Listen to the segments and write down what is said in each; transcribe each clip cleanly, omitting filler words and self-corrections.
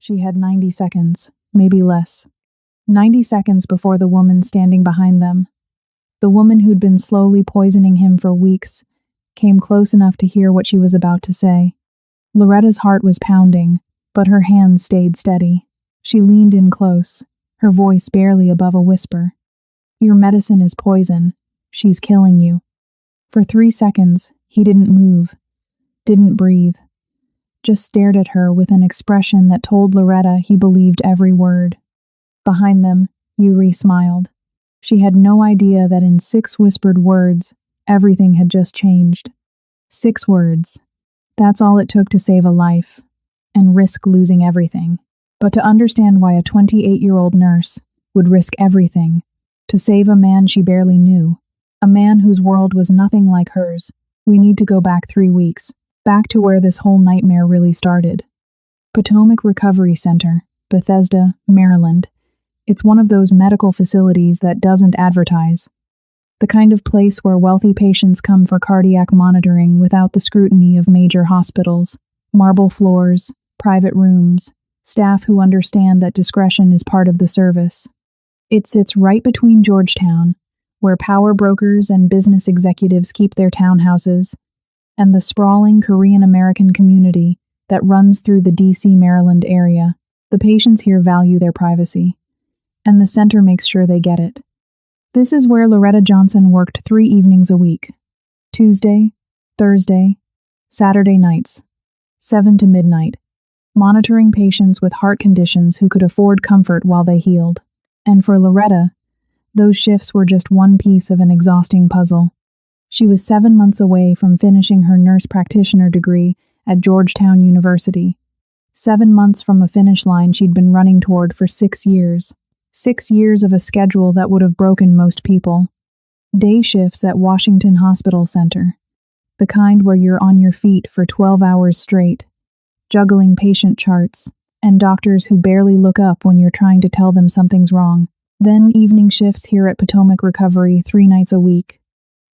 She had 90 seconds, maybe less. 90 seconds before the woman standing behind them, the woman who'd been slowly poisoning him for weeks, came close enough to hear what she was about to say. Loretta's heart was pounding, but her hands stayed steady. She leaned in close, her voice barely above a whisper. "Your medicine is poison. She's killing you." For 3 seconds, he didn't move, didn't breathe, just stared at her with an expression that told Loretta he believed every word. Behind them, Yuri smiled. She had no idea that in 6 whispered words, everything had just changed. 6 words. That's all it took to save a life, and risk losing everything. But to understand why a 28-year-old nurse would risk everything to save a man she barely knew, a man whose world was nothing like hers, we need to go back 3 weeks, back to where this whole nightmare really started. Potomac Recovery Center, Bethesda, Maryland. It's one of those medical facilities that doesn't advertise. The kind of place where wealthy patients come for cardiac monitoring without the scrutiny of major hospitals. Marble floors, private rooms, staff who understand that discretion is part of the service. It sits right between Georgetown, where power brokers and business executives keep their townhouses, and the sprawling Korean-American community that runs through the D.C., Maryland area. The patients here value their privacy, and the center makes sure they get it. This is where Loretta Johnson worked 3 evenings a week. Tuesday, Thursday, Saturday nights, 7 to midnight, monitoring patients with heart conditions who could afford comfort while they healed. And for Loretta, those shifts were just one piece of an exhausting puzzle. She was 7 months away from finishing her nurse practitioner degree at Georgetown University. 7 months from a finish line she'd been running toward for 6 years. 6 years of a schedule that would have broken most people. Day shifts at Washington Hospital Center. The kind where you're on your feet for 12 hours straight, juggling patient charts, and doctors who barely look up when you're trying to tell them something's wrong. Then evening shifts here at Potomac Recovery 3 nights a week.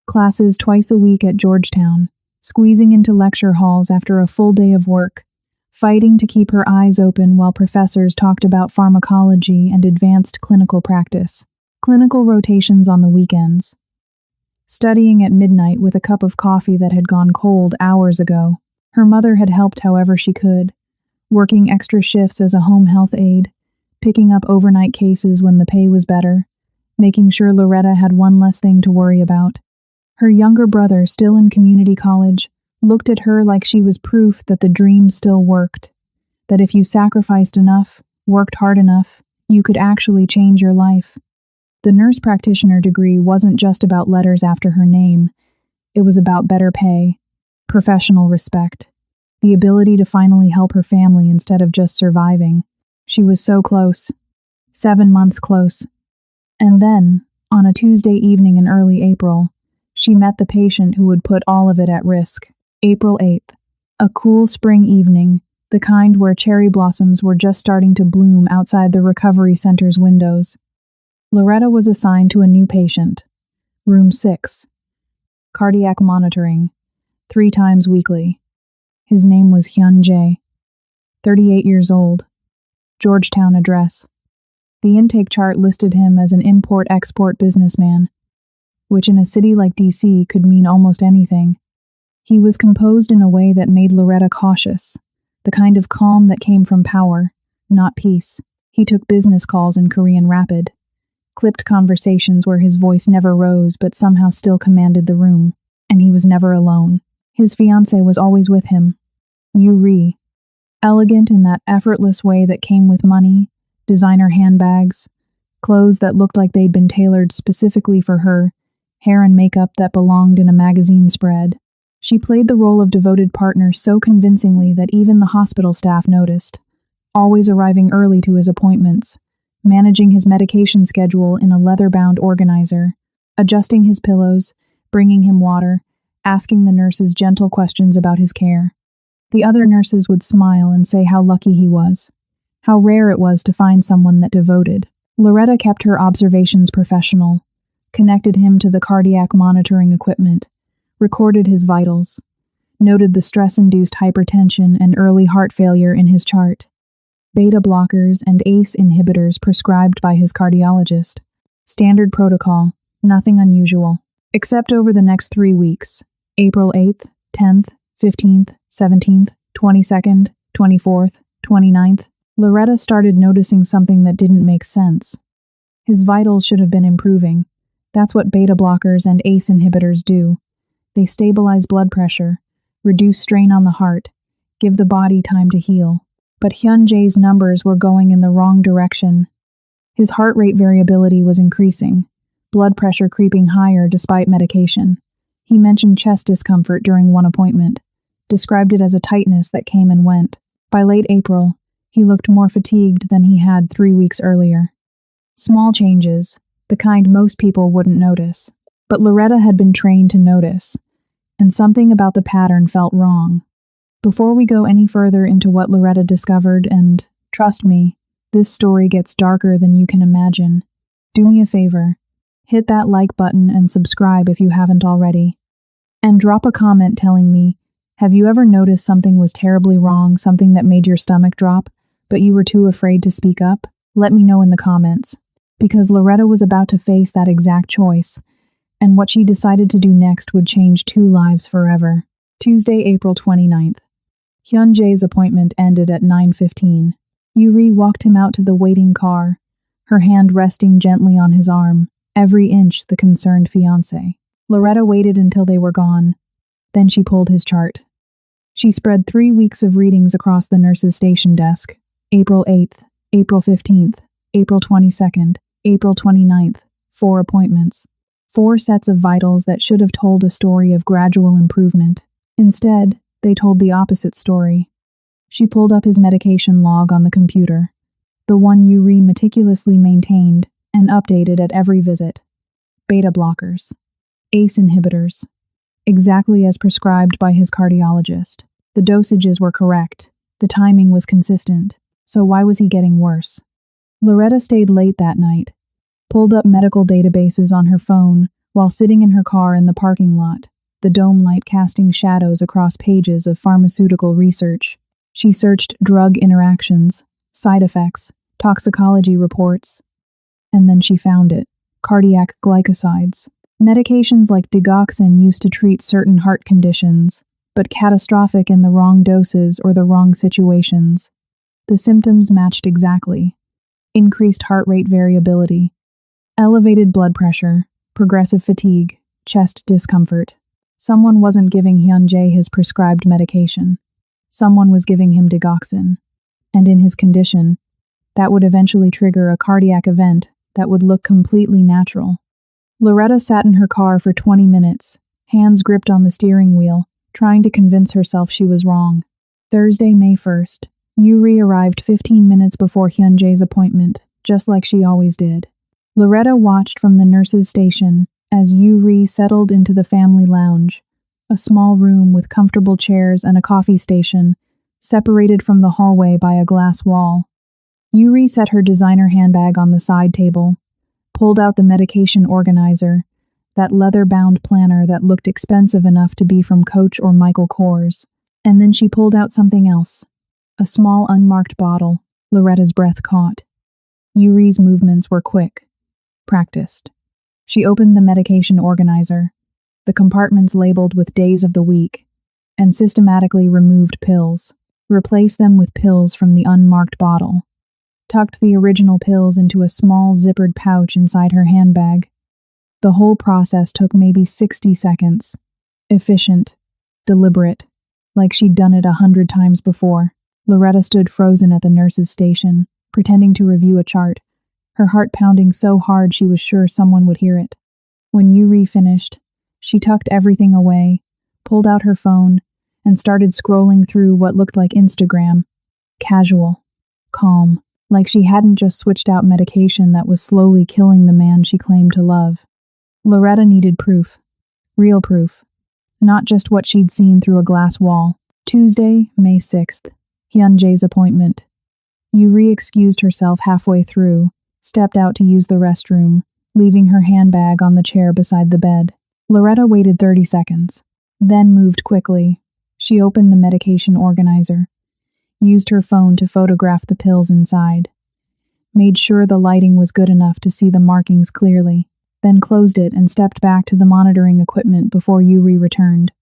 Classes twice a week at Georgetown, squeezing into lecture halls after a full day of work, fighting to keep her eyes open while professors talked about pharmacology and advanced clinical practice. Clinical rotations on the weekends. Studying at midnight with a cup of coffee that had gone cold hours ago. Her mother had helped however she could, working extra shifts as a home health aide, picking up overnight cases when the pay was better, making sure Loretta had one less thing to worry about. Her younger brother, still in community college, looked at her like she was proof that the dream still worked, that if you sacrificed enough, worked hard enough, you could actually change your life. The nurse practitioner degree wasn't just about letters after her name. It was about better pay, professional respect, the ability to finally help her family instead of just surviving. She was so close. 7 months close. And then, on a Tuesday evening in early April, she met the patient who would put all of it at risk. April 8th. A cool spring evening, the kind where cherry blossoms were just starting to bloom outside the recovery center's windows. Loretta was assigned to a new patient. Room 6. Cardiac monitoring. 3 times weekly. His name was Hyun Jae. 38 years old. Georgetown address. The intake chart listed him as an import-export businessman, which in a city like D.C. could mean almost anything. He was composed in a way that made Loretta cautious, the kind of calm that came from power, not peace. He took business calls in Korean Rapid, clipped conversations where his voice never rose but somehow still commanded the room, and he was never alone. His fiancée was always with him, Yuri, elegant in that effortless way that came with money, designer handbags, clothes that looked like they'd been tailored specifically for her, hair and makeup that belonged in a magazine spread. She played the role of devoted partner so convincingly that even the hospital staff noticed, always arriving early to his appointments, managing his medication schedule in a leather-bound organizer, adjusting his pillows, bringing him water, asking the nurses gentle questions about his care. The other nurses would smile and say how lucky he was, how rare it was to find someone that devoted. Loretta kept her observations professional, connected him to the cardiac monitoring equipment, recorded his vitals, noted the stress-induced hypertension and early heart failure in his chart. beta blockers and ACE inhibitors prescribed by his cardiologist. Standard protocol, nothing unusual. Except over the next 3 weeks, April 8th, 10th, 15th, 17th, 22nd, 24th, 29th, Loretta started noticing something that didn't make sense. His vitals should have been improving. That's what beta blockers and ACE inhibitors do. They stabilize blood pressure, reduce strain on the heart, give the body time to heal. But Hyun-jae's numbers were going in the wrong direction. His heart rate variability was increasing, blood pressure creeping higher despite medication. He mentioned chest discomfort during one appointment, described it as a tightness that came and went. By late April, he looked more fatigued than he had 3 weeks earlier. Small changes, the kind most people wouldn't notice. But Loretta had been trained to notice, and something about the pattern felt wrong. Before we go any further into what Loretta discovered, and trust me, this story gets darker than you can imagine, do me a favor, hit that like button and subscribe if you haven't already. And drop a comment telling me, have you ever noticed something was terribly wrong, something that made your stomach drop, but you were too afraid to speak up? Let me know in the comments. Because Loretta was about to face that exact choice, and what she decided to do next would change 2 lives forever. Tuesday, April 29th. Hyun-jae's appointment ended at 9:15. Yuri walked him out to the waiting car, her hand resting gently on his arm, every inch the concerned fiancé. Loretta waited until they were gone. Then she pulled his chart. She spread 3 weeks of readings across the nurse's station desk. April 8th, April 15th, April 22nd, April 29th, 4 appointments. 4 sets of vitals that should have told a story of gradual improvement. Instead, they told the opposite story. She pulled up his medication log on the computer, the one Yuri meticulously maintained and updated at every visit. Beta blockers. ACE inhibitors. Exactly as prescribed by his cardiologist. The dosages were correct. The timing was consistent. So why was he getting worse? Loretta stayed late that night, pulled up medical databases on her phone while sitting in her car in the parking lot, the dome light casting shadows across pages of pharmaceutical research. She searched drug interactions, side effects, toxicology reports, and then she found it: cardiac glycosides. Medications like digoxin used to treat certain heart conditions, but catastrophic in the wrong doses or the wrong situations. The symptoms matched exactly: increased heart rate variability, elevated blood pressure, progressive fatigue, chest discomfort. Someone wasn't giving Hyun-jae his prescribed medication. Someone was giving him digoxin. And in his condition, that would eventually trigger a cardiac event that would look completely natural. Loretta sat in her car for 20 minutes, hands gripped on the steering wheel, trying to convince herself she was wrong. Thursday, May 1st. Yuri arrived 15 minutes before Hyun-jae's appointment, just like she always did. Loretta watched from the nurse's station as Yuri settled into the family lounge, a small room with comfortable chairs and a coffee station, separated from the hallway by a glass wall. Yuri set her designer handbag on the side table, pulled out the medication organizer, that leather-bound planner that looked expensive enough to be from Coach or Michael Kors, and then she pulled out something else, a small unmarked bottle. Loretta's breath caught. Yuri's movements were quick, practiced. She opened the medication organizer, the compartments labeled with days of the week, and systematically removed pills, replaced them with pills from the unmarked bottle, tucked the original pills into a small zippered pouch inside her handbag. The whole process took maybe 60 seconds. Efficient, deliberate, like she'd done it 100 times before. Loretta stood frozen at the nurse's station, pretending to review a chart, her heart pounding so hard she was sure someone would hear it. When Yuri finished, she tucked everything away, pulled out her phone, and started scrolling through what looked like Instagram. Casual, calm, like she hadn't just switched out medication that was slowly killing the man she claimed to love. Loretta needed proof. Real proof. Not just what she'd seen through a glass wall. Tuesday, May 6th. Hyun-jae's appointment. Yuri excused herself halfway through, stepped out to use the restroom, leaving her handbag on the chair beside the bed. Loretta waited 30 seconds, then moved quickly. She opened the medication organizer. used her phone to photograph the pills inside, made sure the lighting was good enough to see the markings clearly, then closed it and stepped back to the monitoring equipment before Yuri returned.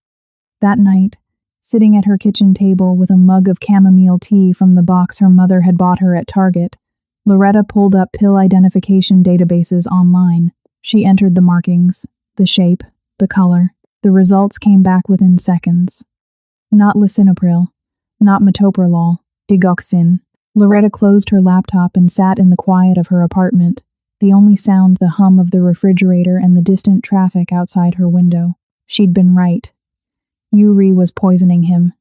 That night, sitting at her kitchen table with a mug of chamomile tea from the box her mother had bought her at Target, Loretta pulled up pill identification databases online. She entered the markings, the shape, the color. The results came back within seconds. Not lisinopril, not metoprolol, digoxin. Loretta closed her laptop and sat in the quiet of her apartment, the only sound the hum of the refrigerator and the distant traffic outside her window. She'd been right. Yuri was poisoning him.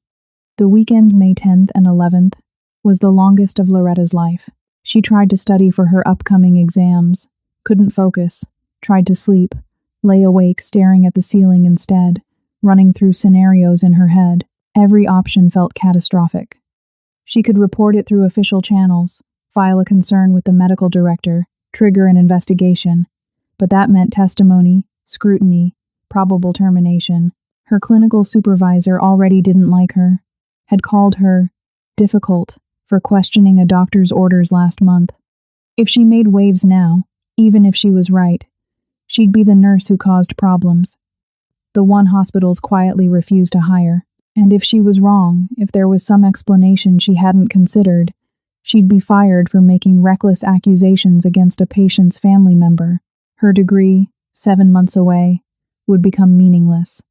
The weekend, May 10th and 11th, was the longest of Loretta's life. She tried to study for her upcoming exams, couldn't focus, tried to sleep, lay awake staring at the ceiling instead, running through scenarios in her head. Every option felt catastrophic. She could report it through official channels, file a concern with the medical director, trigger an investigation, but that meant testimony, scrutiny, probable termination. Her clinical supervisor already didn't like her, had called her difficult for questioning a doctor's orders last month. If she made waves now, even if she was right, she'd be the nurse who caused problems, the one hospitals quietly refused to hire. And if she was wrong, if there was some explanation she hadn't considered, she'd be fired for making reckless accusations against a patient's family member. Her degree, 7 months away, would become meaningless.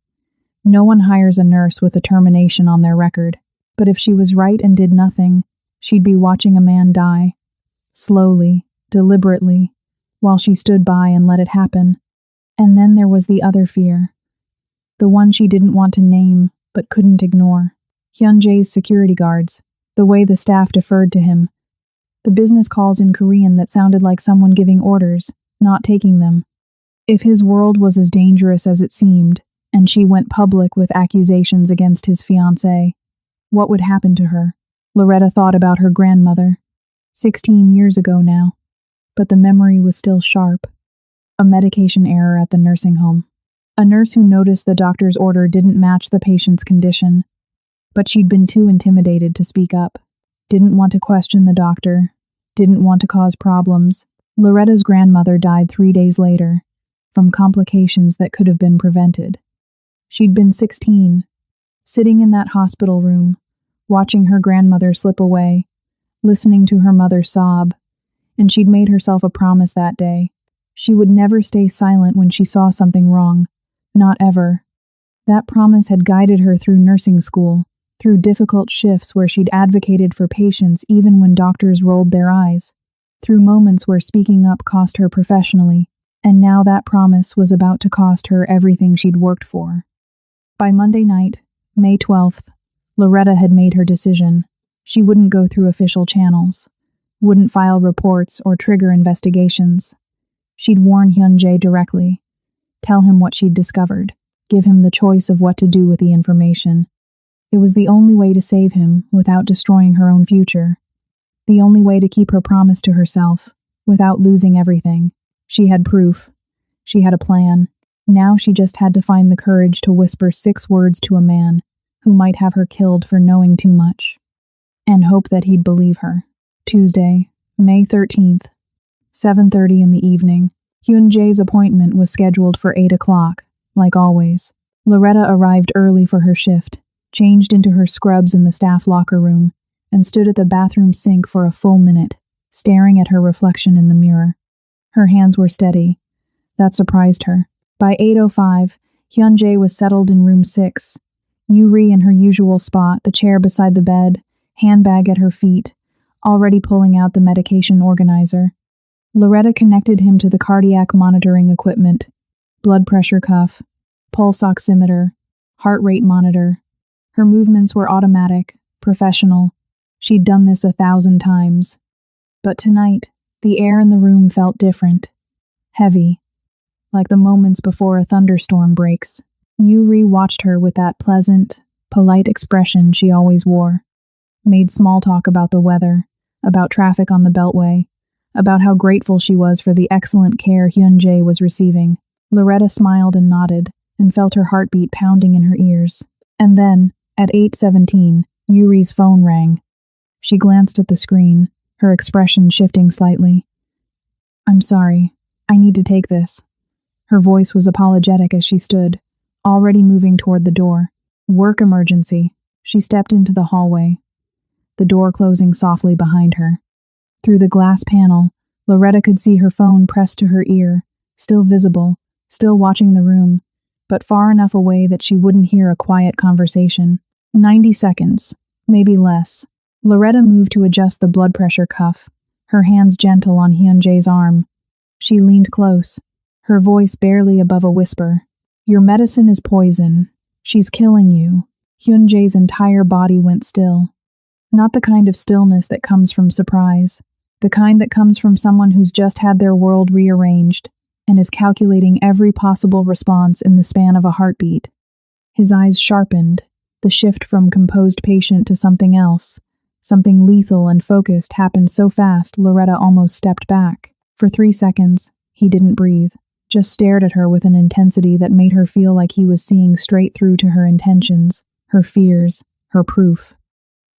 No one hires a nurse with a termination on their record. But if she was right and did nothing, she'd be watching a man die. Slowly, deliberately, while she stood by and let it happen. And then there was the other fear. The one she didn't want to name, but couldn't ignore. Hyunjae's security guards, the way the staff deferred to him. The business calls in Korean that sounded like someone giving orders, not taking them. If his world was as dangerous as it seemed, and she went public with accusations against his fiancé, what would happen to her? Loretta thought about her grandmother, 16 years ago now, but the memory was still sharp. A medication error at the nursing home. A nurse who noticed the doctor's order didn't match the patient's condition, but she'd been too intimidated to speak up, didn't want to question the doctor, didn't want to cause problems. Loretta's grandmother died 3 days later, from complications that could have been prevented. She'd been 16, sitting in that hospital room, watching her grandmother slip away, listening to her mother sob, and she'd made herself a promise that day. She would never stay silent when she saw something wrong, not ever. That promise had guided her through nursing school, through difficult shifts where she'd advocated for patients even when doctors rolled their eyes, through moments where speaking up cost her professionally, and now that promise was about to cost her everything she'd worked for. By Monday night, May 12th, Loretta had made her decision. She wouldn't go through official channels, wouldn't file reports or trigger investigations. She'd warn Hyunjae directly, tell him what she'd discovered, give him the choice of what to do with the information. It was the only way to save him without destroying her own future. The only way to keep her promise to herself without losing everything. She had proof. She had a plan. Now she just had to find the courage to whisper 6 words to a man who might have her killed for knowing too much, and hope that he'd believe her. Tuesday, May 13th, 7:30 in the evening. Hyunjae's appointment was scheduled for 8 o'clock, like always. Loretta arrived early for her shift, changed into her scrubs in the staff locker room, and stood at the bathroom sink for a full minute, staring at her reflection in the mirror. Her hands were steady. That surprised her. By 8:05, Hyunjae was settled in room 6. Yuri in her usual spot, the chair beside the bed, handbag at her feet, already pulling out the medication organizer. Loretta connected him to the cardiac monitoring equipment, blood pressure cuff, pulse oximeter, heart rate monitor. Her movements were automatic, professional. She'd done this 1,000 times. But tonight, the air in the room felt different. Heavy. Like the moments before a thunderstorm breaks. Yuri watched her with that pleasant, polite expression she always wore. Made small talk about the weather, about traffic on the Beltway, about how grateful she was for the excellent care Hyunjae was receiving. Loretta smiled and nodded, and felt her heartbeat pounding in her ears. And then, at 8:17, Yuri's phone rang. She glanced at the screen, her expression shifting slightly. "I'm sorry. I need to take this." Her voice was apologetic as she stood, already moving toward the door. "Work emergency." She stepped into the hallway, the door closing softly behind her. Through the glass panel, Loretta could see her phone pressed to her ear, still visible, still watching the room, but far enough away that she wouldn't hear a quiet conversation. 90 seconds, maybe less. Loretta moved to adjust the blood pressure cuff, her hands gentle on Hyunjae's arm. She leaned close, her voice barely above a whisper. "Your medicine is poison. She's killing you." Hyunjae's entire body went still. Not the kind of stillness that comes from surprise, the kind that comes from someone who's just had their world rearranged and is calculating every possible response in the span of a heartbeat. His eyes sharpened, the shift from composed patient to something else. Something lethal and focused happened so fast Loretta almost stepped back. For 3 seconds, he didn't breathe, just stared at her with an intensity that made her feel like he was seeing straight through to her intentions, her fears, her proof.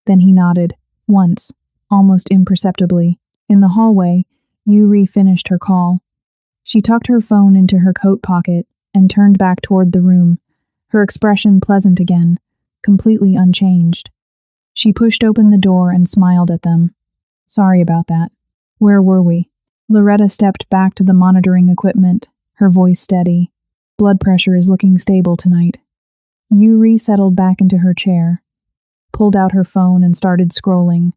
Then he nodded, once, almost imperceptibly. In the hallway, Yuri finished her call. She tucked her phone into her coat pocket and turned back toward the room, her expression pleasant again, completely unchanged. She pushed open the door and smiled at them. "Sorry about that. Where were we?" Loretta stepped back to the monitoring equipment, her voice steady. "Blood pressure is looking stable tonight." Yuri settled back into her chair, pulled out her phone and started scrolling,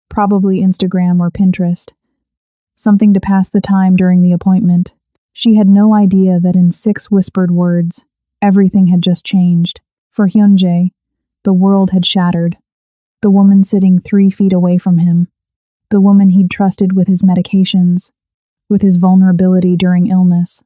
probably Instagram or Pinterest. Something to pass the time during the appointment. She had no idea that in 6 whispered words, everything had just changed. For Hyunjae, the world had shattered. The woman sitting 3 feet away from him, the woman he'd trusted with his medications, with his vulnerability during illness,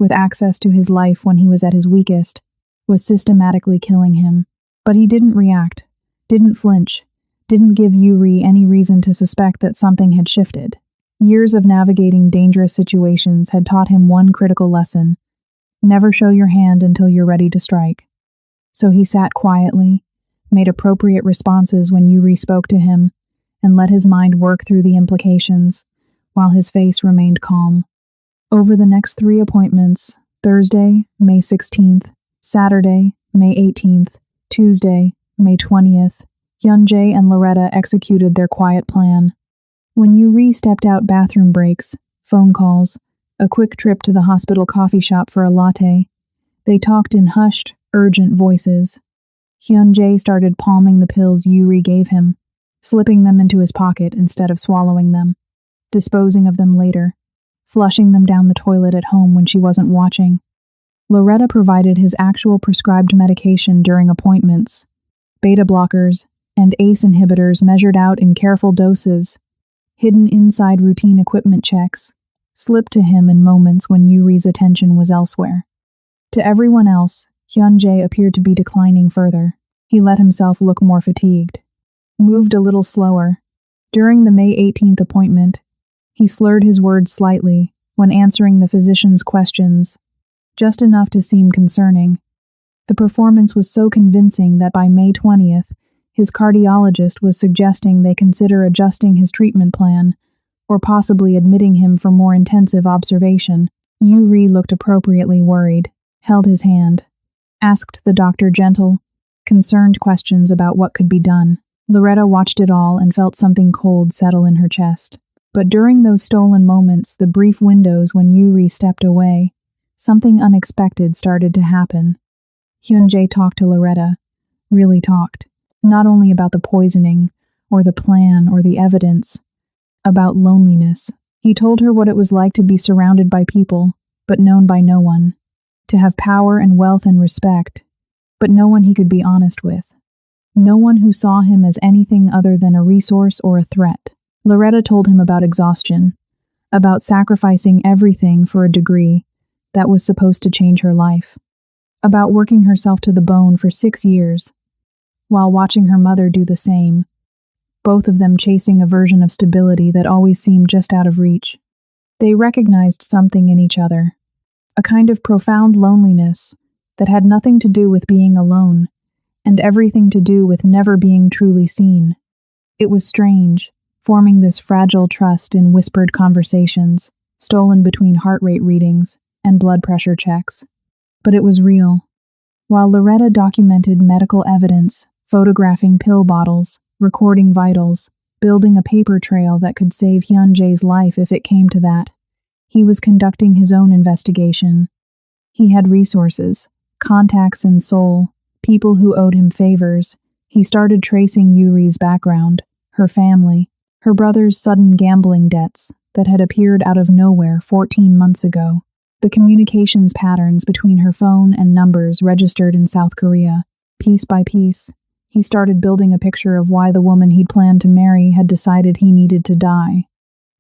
with access to his life when he was at his weakest, was systematically killing him. But he didn't react, didn't flinch, didn't give Yuri any reason to suspect that something had shifted. Years of navigating dangerous situations had taught him one critical lesson: never show your hand until you're ready to strike. So he sat quietly, made appropriate responses when Yuri spoke to him, and let his mind work through the implications, while his face remained calm. Over the next 3 appointments, Thursday, May 16th, Saturday, May 18th, Tuesday, May 20th, Hyunjae and Loretta executed their quiet plan. When Yuri stepped out bathroom breaks, phone calls, a quick trip to the hospital coffee shop for a latte, they talked in hushed, urgent voices. Hyunjae started palming the pills Yuri gave him, slipping them into his pocket instead of swallowing them, disposing of them later, flushing them down the toilet at home when she wasn't watching. Loretta provided his actual prescribed medication during appointments, beta blockers and ACE inhibitors measured out in careful doses, hidden inside routine equipment checks, slipped to him in moments when Yuri's attention was elsewhere. To everyone else, Hyunjae appeared to be declining further. He let himself look more fatigued, moved a little slower. During the May 18th appointment, he slurred his words slightly when answering the physician's questions, just enough to seem concerning. The performance was so convincing that by May 20th, his cardiologist was suggesting they consider adjusting his treatment plan, or possibly admitting him for more intensive observation. Yuri looked appropriately worried, held his hand, asked the doctor gentle, concerned questions about what could be done. Loretta watched it all and felt something cold settle in her chest. But during those stolen moments, the brief windows when Yuri stepped away, something unexpected started to happen. Hyunjae talked to Loretta, really talked, not only about the poisoning, or the plan, or the evidence, about loneliness. He told her what it was like to be surrounded by people, but known by no one, to have power and wealth and respect, but no one he could be honest with, no one who saw him as anything other than a resource or a threat. Loretta told him about exhaustion, about sacrificing everything for a degree that was supposed to change her life, about working herself to the bone for 6 years, while watching her mother do the same, both of them chasing a version of stability that always seemed just out of reach. They recognized something in each other, a kind of profound loneliness that had nothing to do with being alone, and everything to do with never being truly seen. It was strange, forming this fragile trust in whispered conversations, stolen between heart rate readings and blood pressure checks. But it was real. While Loretta documented medical evidence, photographing pill bottles, recording vitals, building a paper trail that could save Hyunjae's life if it came to that, he was conducting his own investigation. He had resources, contacts in Seoul, people who owed him favors. He started tracing Yuri's background, her family, her brother's sudden gambling debts that had appeared out of nowhere 14 months ago, the communications patterns between her phone and numbers registered in South Korea. Piece by piece, he started building a picture of why the woman he'd planned to marry had decided he needed to die.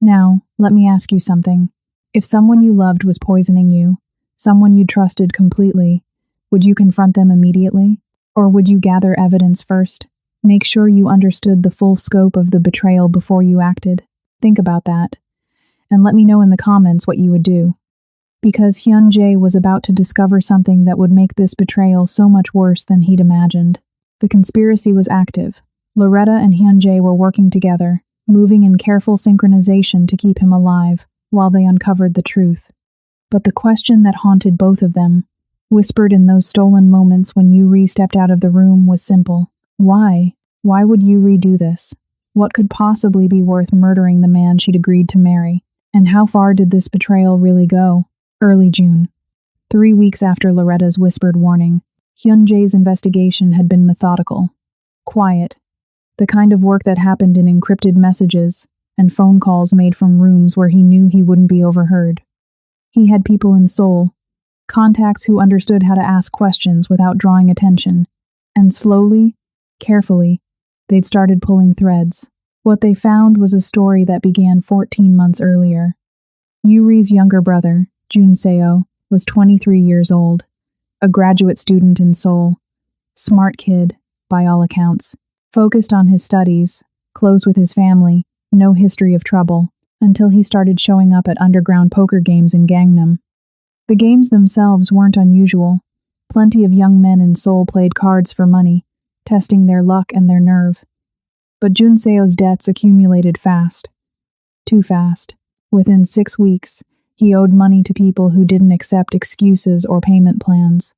Now, let me ask you something. If someone you loved was poisoning you, someone you trusted completely, would you confront them immediately? Or would you gather evidence first? Make sure you understood the full scope of the betrayal before you acted. Think about that. And let me know in the comments what you would do. Because Hyunjae was about to discover something that would make this betrayal so much worse than he'd imagined. The conspiracy was active. Loretta and Hyunjae were working together, moving in careful synchronization to keep him alive, while they uncovered the truth. But the question that haunted both of them, whispered in those stolen moments when Yuri stepped out of the room, was simple. Why? Why would Yuri do this? What could possibly be worth murdering the man she'd agreed to marry? And how far did this betrayal really go? Early June. 3 weeks after Loretta's whispered warning, Hyunjae's investigation had been methodical, quiet, the kind of work that happened in encrypted messages and phone calls made from rooms where he knew he wouldn't be overheard. He had people in Seoul, contacts who understood how to ask questions without drawing attention, and slowly, carefully, they'd started pulling threads. What they found was a story that began 14 months earlier. Yuri's younger brother, Jun Seo, was 23 years old, a graduate student in Seoul. Smart kid, by all accounts. Focused on his studies, close with his family, no history of trouble, until he started showing up at underground poker games in Gangnam. The games themselves weren't unusual. Plenty of young men in Seoul played cards for money, testing their luck and their nerve. But Jun Seo's debts accumulated fast. Too fast. Within 6 weeks, he owed money to people who didn't accept excuses or payment plans.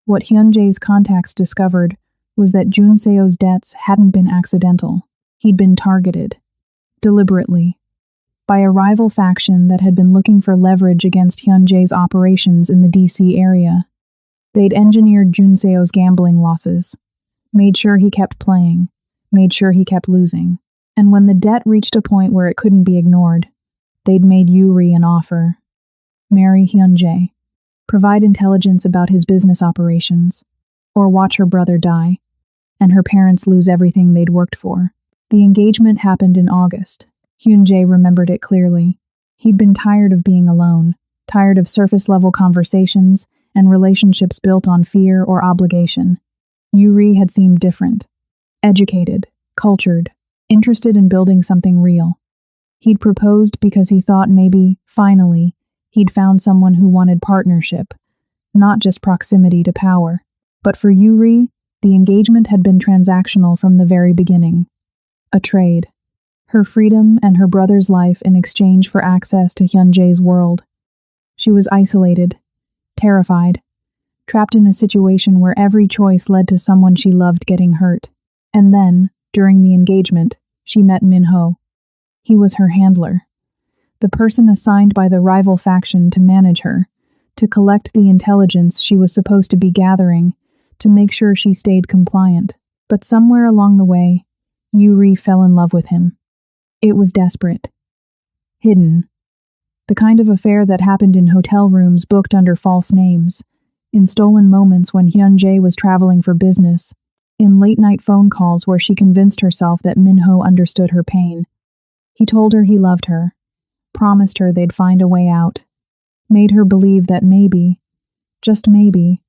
What Hyunjae's contacts discovered was that Jun Seo's debts hadn't been accidental. He'd been targeted, deliberately, by a rival faction that had been looking for leverage against Hyunjae's operations in the DC area. They'd engineered Jun Seo's gambling losses, made sure he kept playing, made sure he kept losing. And when the debt reached a point where it couldn't be ignored, they'd made Yuri an offer. Marry Hyunjae, provide intelligence about his business operations, or watch her brother die, and her parents lose everything they'd worked for. The engagement happened in August. Hyunjae remembered it clearly. He'd been tired of being alone, tired of surface-level conversations and relationships built on fear or obligation. Yuri had seemed different. Educated, cultured, interested in building something real. He'd proposed because he thought maybe, finally, he'd found someone who wanted partnership, not just proximity to power. But for Yuri, the engagement had been transactional from the very beginning. A trade. Her freedom and her brother's life in exchange for access to Hyunjae's world. She was isolated, terrified, trapped in a situation where every choice led to someone she loved getting hurt. And then, during the engagement, she met Minho. He was her handler, the person assigned by the rival faction to manage her, to collect the intelligence she was supposed to be gathering, to make sure she stayed compliant. But somewhere along the way, Yuri fell in love with him. It was desperate. Hidden. The kind of affair that happened in hotel rooms booked under false names, in stolen moments when Hyunjae was traveling for business, in late-night phone calls where she convinced herself that Minho understood her pain. He told her he loved her, promised her they'd find a way out, made her believe that maybe, just maybe,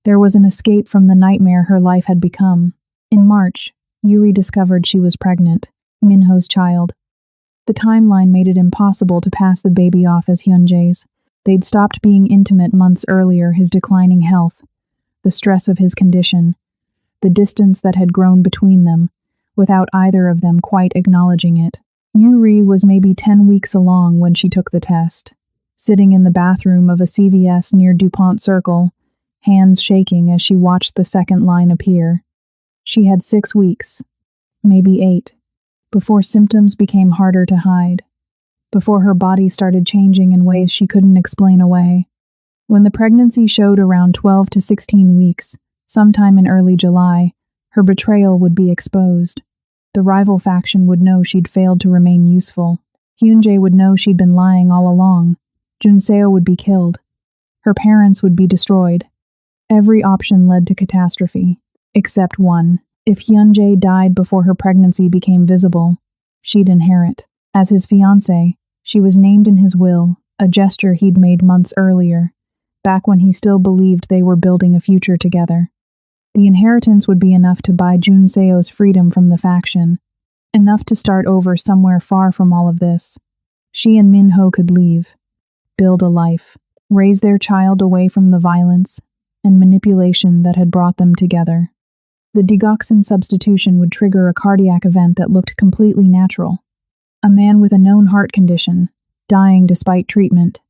there was an escape from the nightmare her life had become. In March, Yuri discovered she was pregnant, Minho's child. The timeline made it impossible to pass the baby off as Hyunjae's. They'd stopped being intimate months earlier, his declining health, the stress of his condition, the distance that had grown between them, without either of them quite acknowledging it. Yuri was maybe 10 weeks along when she took the test, sitting in the bathroom of a CVS near DuPont Circle, hands shaking as she watched the second line appear. She had 6 weeks, maybe 8, before symptoms became harder to hide, before her body started changing in ways she couldn't explain away. When the pregnancy showed around 12 to 16 weeks, sometime in early July, her betrayal would be exposed. The rival faction would know she'd failed to remain useful. Hyunjae would know she'd been lying all along. Junseo would be killed. Her parents would be destroyed. Every option led to catastrophe, except one. If Hyunjae died before her pregnancy became visible, she'd inherit. As his fiancée, she was named in his will, a gesture he'd made months earlier, back when he still believed they were building a future together. The inheritance would be enough to buy Junseo's freedom from the faction, enough to start over somewhere far from all of this. She and Minho could leave, build a life, raise their child away from the violence and manipulation that had brought them together. The digoxin substitution would trigger a cardiac event that looked completely natural. A man with a known heart condition, dying despite treatment.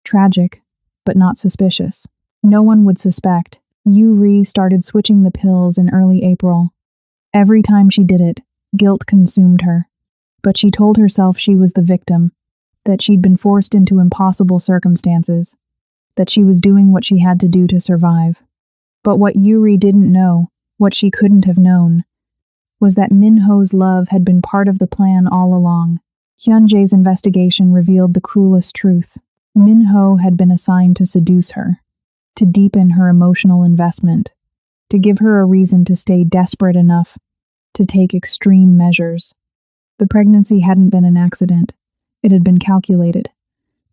Tragic, but not suspicious. No one would suspect. Yuri started switching the pills in early April. Every time she did it, guilt consumed her. But she told herself she was the victim, that she'd been forced into impossible circumstances, that she was doing what she had to do to survive. But what Yuri didn't know, what she couldn't have known, was that Minho's love had been part of the plan all along. Hyunjae's investigation revealed the cruelest truth. Minho had been assigned to seduce her, to deepen her emotional investment, to give her a reason to stay desperate enough to take extreme measures. The pregnancy hadn't been an accident. It had been calculated.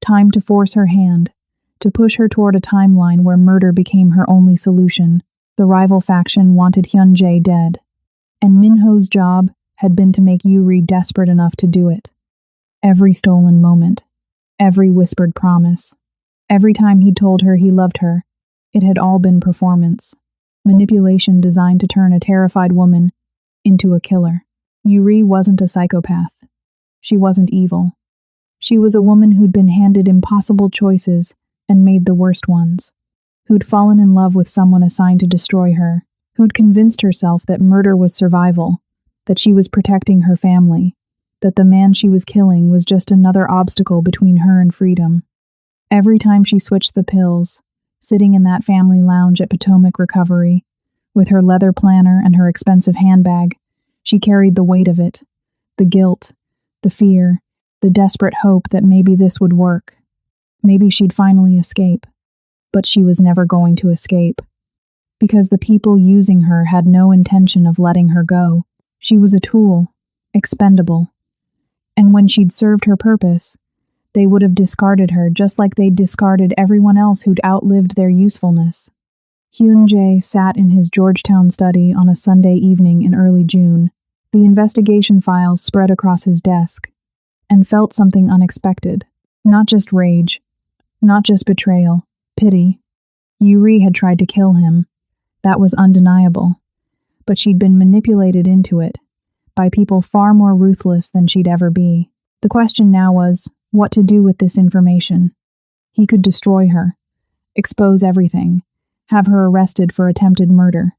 Time to force her hand, to push her toward a timeline where murder became her only solution. The rival faction wanted Hyunjae dead, and Minho's job had been to make Yuri desperate enough to do it. Every stolen moment, every whispered promise, every time he'd told her he loved her, it had all been performance. Manipulation designed to turn a terrified woman into a killer. Yuri wasn't a psychopath. She wasn't evil. She was a woman who'd been handed impossible choices and made the worst ones. Who'd fallen in love with someone assigned to destroy her. Who'd convinced herself that murder was survival, that she was protecting her family, that the man she was killing was just another obstacle between her and freedom. Every time she switched the pills, sitting in that family lounge at Potomac Recovery, with her leather planner and her expensive handbag, she carried the weight of it, the guilt, the fear, the desperate hope that maybe this would work. Maybe she'd finally escape. But she was never going to escape, because the people using her had no intention of letting her go. She was a tool, expendable. And when she'd served her purpose, they would have discarded her just like they'd discarded everyone else who'd outlived their usefulness. Hyunjae sat in his Georgetown study on a Sunday evening in early June, the investigation files spread across his desk, and felt something unexpected. Not just rage, not just betrayal, pity. Yuri had tried to kill him. That was undeniable. But she'd been manipulated into it, by people far more ruthless than she'd ever be. The question now was, what to do with this information? He could destroy her, expose everything, have her arrested for attempted murder,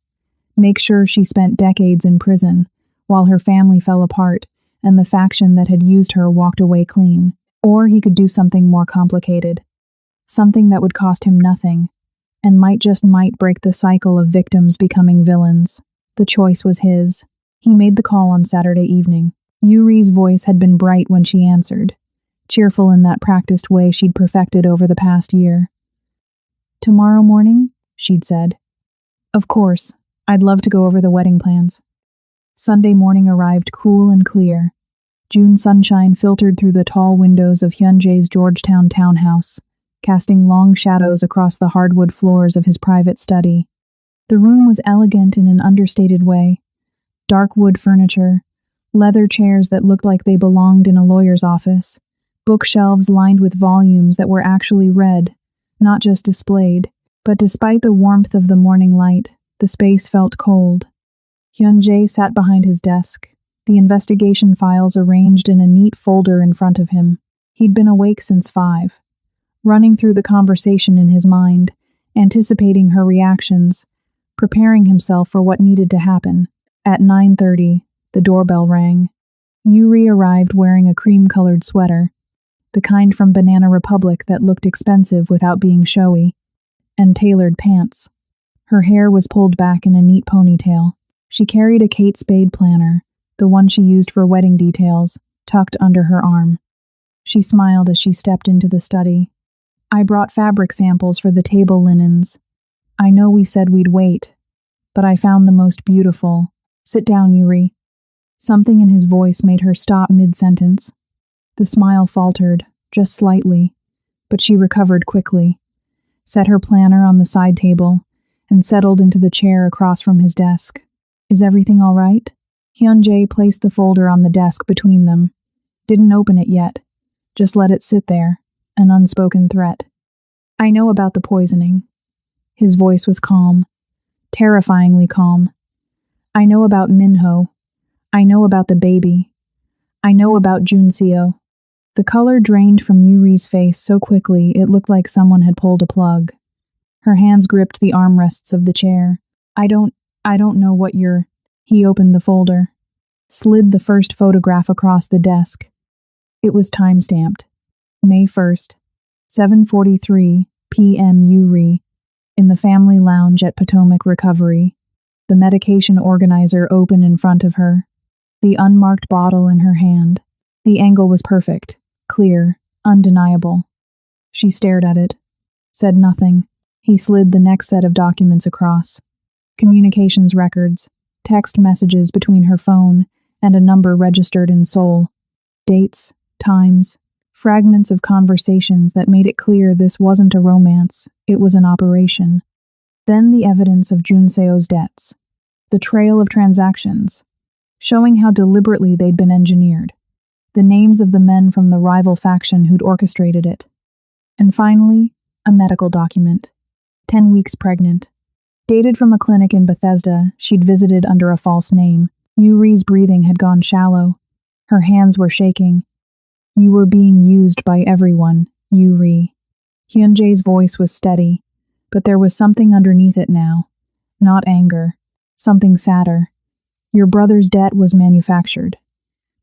make sure she spent decades in prison, while her family fell apart and the faction that had used her walked away clean. Or he could do something more complicated. Something that would cost him nothing, and might break the cycle of victims becoming villains. The choice was his. He made the call on Saturday evening. Yuri's voice had been bright when she answered, cheerful in that practiced way she'd perfected over the past year. "Tomorrow morning?" she'd said. "Of course, I'd love to go over the wedding plans." Sunday morning arrived cool and clear. June sunshine filtered through the tall windows of Hyunjae's Georgetown townhouse, casting long shadows across the hardwood floors of his private study. The room was elegant in an understated way. Dark wood furniture, leather chairs that looked like they belonged in a lawyer's office, bookshelves lined with volumes that were actually read, not just displayed. But despite the warmth of the morning light, the space felt cold. Hyunjae sat behind his desk, the investigation files arranged in a neat folder in front of him. He'd been awake since 5, running through the conversation in his mind, anticipating her reactions, preparing himself for what needed to happen. At 9:30, the doorbell rang. Yuri arrived wearing a cream-colored sweater, the kind from Banana Republic that looked expensive without being showy, and tailored pants. Her hair was pulled back in a neat ponytail. She carried a Kate Spade planner, the one she used for wedding details, tucked under her arm. She smiled as she stepped into the study. "I brought fabric samples for the table linens. I know we said we'd wait, but I found the most beautiful. Sit down, Yuri." Something in his voice made her stop mid-sentence. The smile faltered, just slightly, but she recovered quickly, set her planner on the side table, and settled into the chair across from his desk. "Is everything all right?" Hyunjae placed the folder on the desk between them. Didn't open it yet. Just let it sit there, an unspoken threat. "I know about the poisoning." His voice was calm, terrifyingly calm. "I know about Minho. I know about the baby. I know about Junseo." The color drained from Yuri's face so quickly it looked like someone had pulled a plug. Her hands gripped the armrests of the chair. I don't know what you're—" He opened the folder, slid the first photograph across the desk. It was time-stamped. May 1st, 7:43 p.m. Yuri, in the family lounge at Potomac Recovery, the medication organizer open in front of her, the unmarked bottle in her hand. The angle was perfect, clear, undeniable. She stared at it, said nothing. He slid the next set of documents across. Communications records, text messages between her phone and a number registered in Seoul. Dates, times, fragments of conversations that made it clear this wasn't a romance, it was an operation. Then the evidence of Junseo's debts. The trail of transactions, showing how deliberately they'd been engineered. The names of the men from the rival faction who'd orchestrated it. And finally, a medical document. 10 weeks pregnant. Dated from a clinic in Bethesda she'd visited under a false name. Yuri's breathing had gone shallow. Her hands were shaking. "You were being used by everyone, Yuri." Hyunjae's voice was steady, but there was something underneath it now. Not anger. Something sadder. "Your brother's debt was manufactured.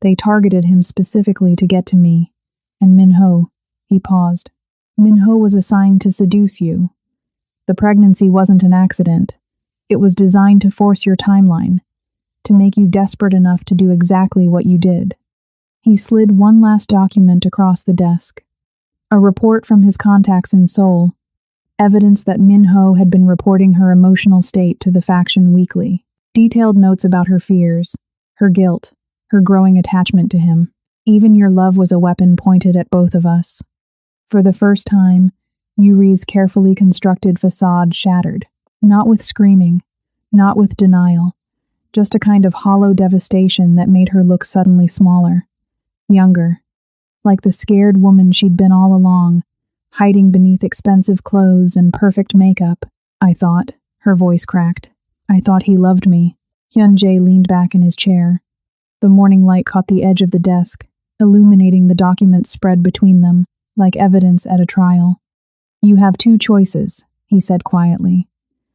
They targeted him specifically to get to me. And Minho." He paused. "Minho was assigned to seduce you. The pregnancy wasn't an accident. It was designed to force your timeline, to make you desperate enough to do exactly what you did." He slid one last document across the desk. A report from his contacts in Seoul, evidence that Minho had been reporting her emotional state to the faction weekly. Detailed notes about her fears, her guilt, her growing attachment to him. "Even your love was a weapon pointed at both of us." For the first time, Yuri's carefully constructed facade shattered. Not with screaming, not with denial, just a kind of hollow devastation that made her look suddenly smaller, younger, like the scared woman she'd been all along, hiding beneath expensive clothes and perfect makeup. "I thought," her voice cracked, "I thought he loved me." Hyunjae leaned back in his chair. The morning light caught the edge of the desk, illuminating the documents spread between them, like evidence at a trial. "You have 2 choices," he said quietly.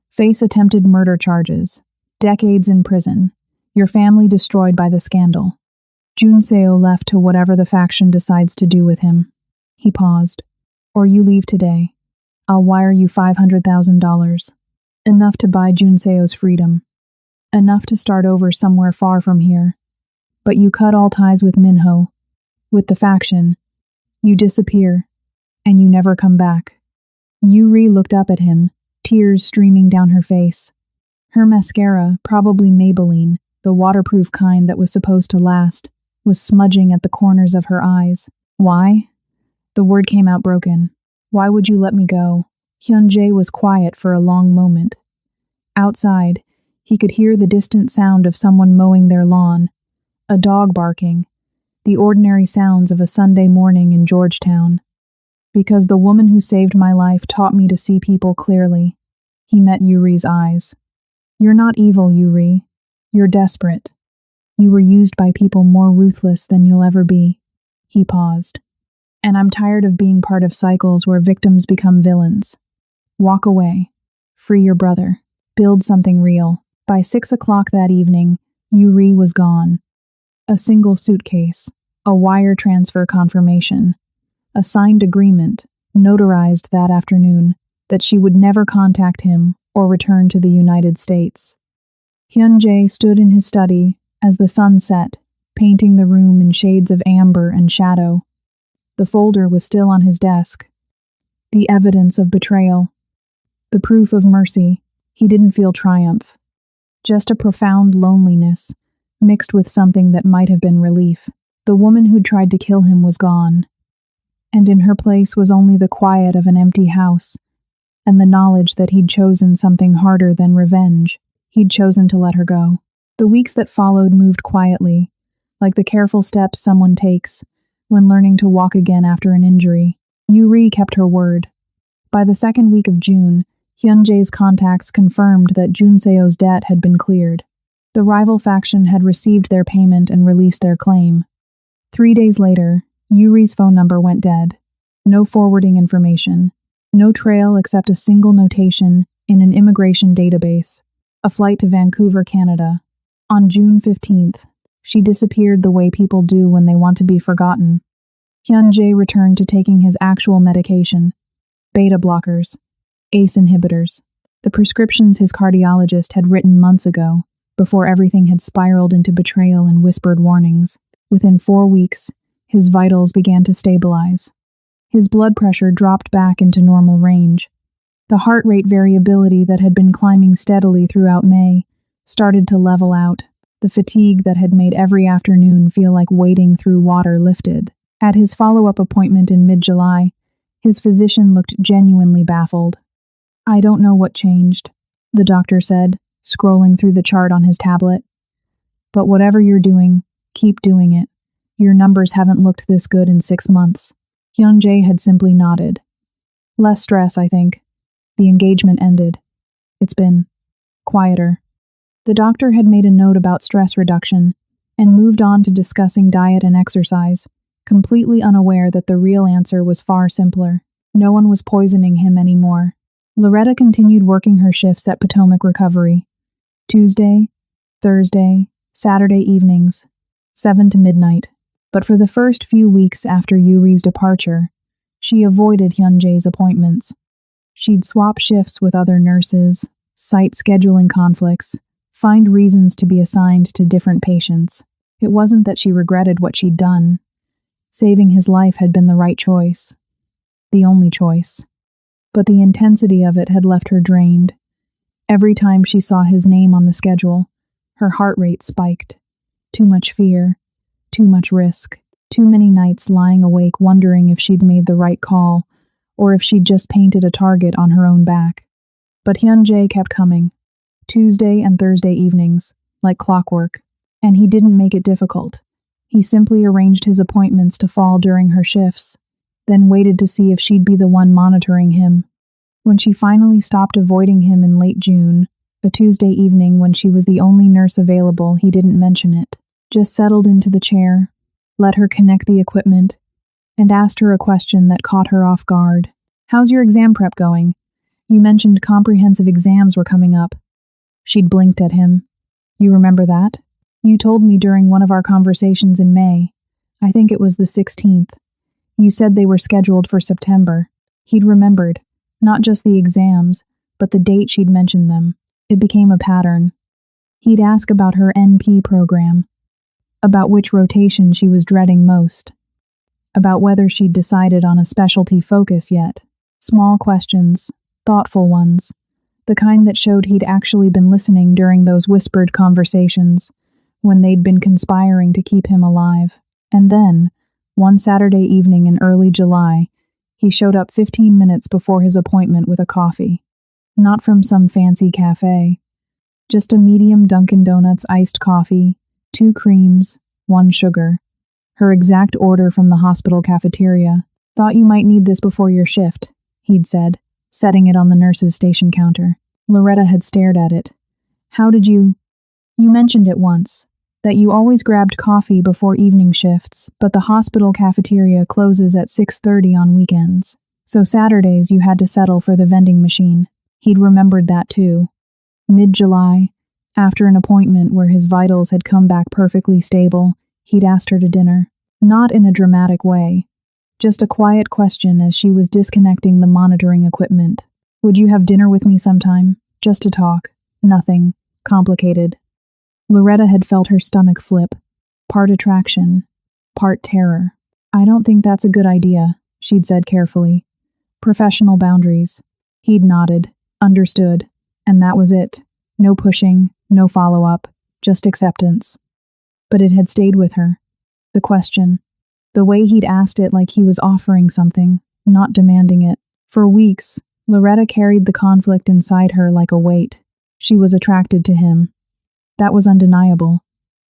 "Face attempted murder charges, decades in prison, your family destroyed by the scandal. Junseo left to whatever the faction decides to do with him." He paused. "Or you leave today. I'll wire you $500,000. Enough to buy Junseo's freedom. Enough to start over somewhere far from here. But you cut all ties with Minho, with the faction. You disappear, and you never come back." Yuri looked up at him, tears streaming down her face. Her mascara, probably Maybelline, the waterproof kind that was supposed to last, was smudging at the corners of her eyes. "Why?" The word came out broken. "Why would you let me go?" Hyunjae was quiet for a long moment. Outside, he could hear the distant sound of someone mowing their lawn, a dog barking, the ordinary sounds of a Sunday morning in Georgetown. "Because the woman who saved my life taught me to see people clearly." He met Yuri's eyes. "You're not evil, Yuri. You're desperate. You were used by people more ruthless than you'll ever be." He paused. "And I'm tired of being part of cycles where victims become villains. Walk away. Free your brother. Build something real." By 6 o'clock that evening, Yuri was gone. A single suitcase, a wire transfer confirmation, a signed agreement, notarized that afternoon, that she would never contact him or return to the United States. Hyun-jae stood in his study as the sun set, painting the room in shades of amber and shadow. The folder was still on his desk. The evidence of betrayal. The proof of mercy. He didn't feel triumph. Just a profound loneliness, mixed with something that might have been relief. The woman who'd tried to kill him was gone, and in her place was only the quiet of an empty house, and the knowledge that he'd chosen something harder than revenge. He'd chosen to let her go. The weeks that followed moved quietly, like the careful steps someone takes when learning to walk again after an injury. Yuri kept her word. By the second week of June, Hyun-jae's contacts confirmed that Junseo's debt had been cleared. The rival faction had received their payment and released their claim. 3 days later, Yuri's phone number went dead. No forwarding information. No trail except a single notation in an immigration database. A flight to Vancouver, Canada. On June 15th, she disappeared the way people do when they want to be forgotten. Hyun-jae returned to taking his actual medication. Beta blockers. ACE inhibitors. The prescriptions his cardiologist had written months ago, before everything had spiraled into betrayal and whispered warnings. Within 4 weeks, his vitals began to stabilize. His blood pressure dropped back into normal range. The heart rate variability that had been climbing steadily throughout May started to level out. The fatigue that had made every afternoon feel like wading through water lifted. At his follow-up appointment in mid-July, his physician looked genuinely baffled. "I don't know what changed," the doctor said, scrolling through the chart on his tablet. "But whatever you're doing, keep doing it. Your numbers haven't looked this good in 6 months." Hyun-jae had simply nodded. "Less stress, I think." The engagement ended. It's been quieter. The doctor had made a note about stress reduction and moved on to discussing diet and exercise, completely unaware that the real answer was far simpler. No one was poisoning him anymore. Loretta continued working her shifts at Potomac Recovery. Tuesday, Thursday, Saturday evenings, 7 to midnight. But for the first few weeks after Yuri's departure, she avoided Hyun-jae's appointments. She'd swap shifts with other nurses, cite scheduling conflicts, find reasons to be assigned to different patients. It wasn't that she regretted what she'd done. Saving his life had been the right choice. The only choice. But the intensity of it had left her drained. Every time she saw his name on the schedule, her heart rate spiked. Too much fear. Too much risk. Too many nights lying awake wondering if she'd made the right call, or if she'd just painted a target on her own back. But Hyun-jae kept coming. Tuesday and Thursday evenings, like clockwork. And he didn't make it difficult. He simply arranged his appointments to fall during her shifts, then waited to see if she'd be the one monitoring him. When she finally stopped avoiding him in late June, a Tuesday evening when she was the only nurse available, he didn't mention it. Just settled into the chair, let her connect the equipment, and asked her a question that caught her off guard. "How's your exam prep going? You mentioned comprehensive exams were coming up." She'd blinked at him. "You remember that? You told me during one of our conversations in May. I think it was the 16th. You said they were scheduled for September." He'd remembered, not just the exams, but the date she'd mentioned them. It became a pattern. He'd ask about her NP program, about which rotation she was dreading most, about whether she'd decided on a specialty focus yet. Small questions, thoughtful ones, the kind that showed he'd actually been listening during those whispered conversations, when they'd been conspiring to keep him alive. And then, one Saturday evening in early July, he showed up 15 minutes before his appointment with a coffee. Not from some fancy cafe. Just a medium Dunkin' Donuts iced coffee, 2 creams, 1 sugar. Her exact order from the hospital cafeteria. "Thought you might need this before your shift," he'd said, setting it on the nurse's station counter. Loretta had stared at it. "How did you—" "You mentioned it once. that you always grabbed coffee before evening shifts, but the hospital cafeteria closes at 6:30 on weekends. So Saturdays you had to settle for the vending machine. He'd remembered that too. Mid-July, after an appointment where his vitals had come back perfectly stable, he'd asked her to dinner. Not in a dramatic way. Just a quiet question as she was disconnecting the monitoring equipment. Would you have dinner with me sometime? Just to talk. Nothing complicated. Loretta had felt her stomach flip. Part attraction, part terror. I don't think that's a good idea, she'd said carefully. Professional boundaries. He'd nodded, understood, and that was it. No pushing, no follow-up, just acceptance. But it had stayed with her. The question. The way he'd asked it like he was offering something, not demanding it. For weeks, Loretta carried the conflict inside her like a weight. She was attracted to him. That was undeniable.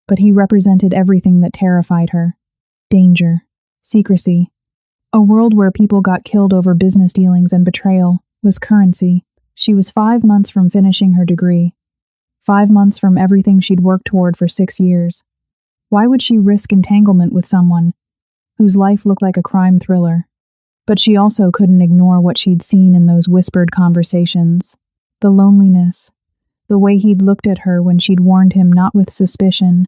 But he represented everything that terrified her. Danger. Secrecy. A world where people got killed over business dealings and betrayal was currency. She was 5 months from finishing her degree. 5 months from everything she'd worked toward for 6 years. Why would she risk entanglement with someone whose life looked like a crime thriller? But she also couldn't ignore what she'd seen in those whispered conversations. The loneliness. The way he'd looked at her when she'd warned him not with suspicion,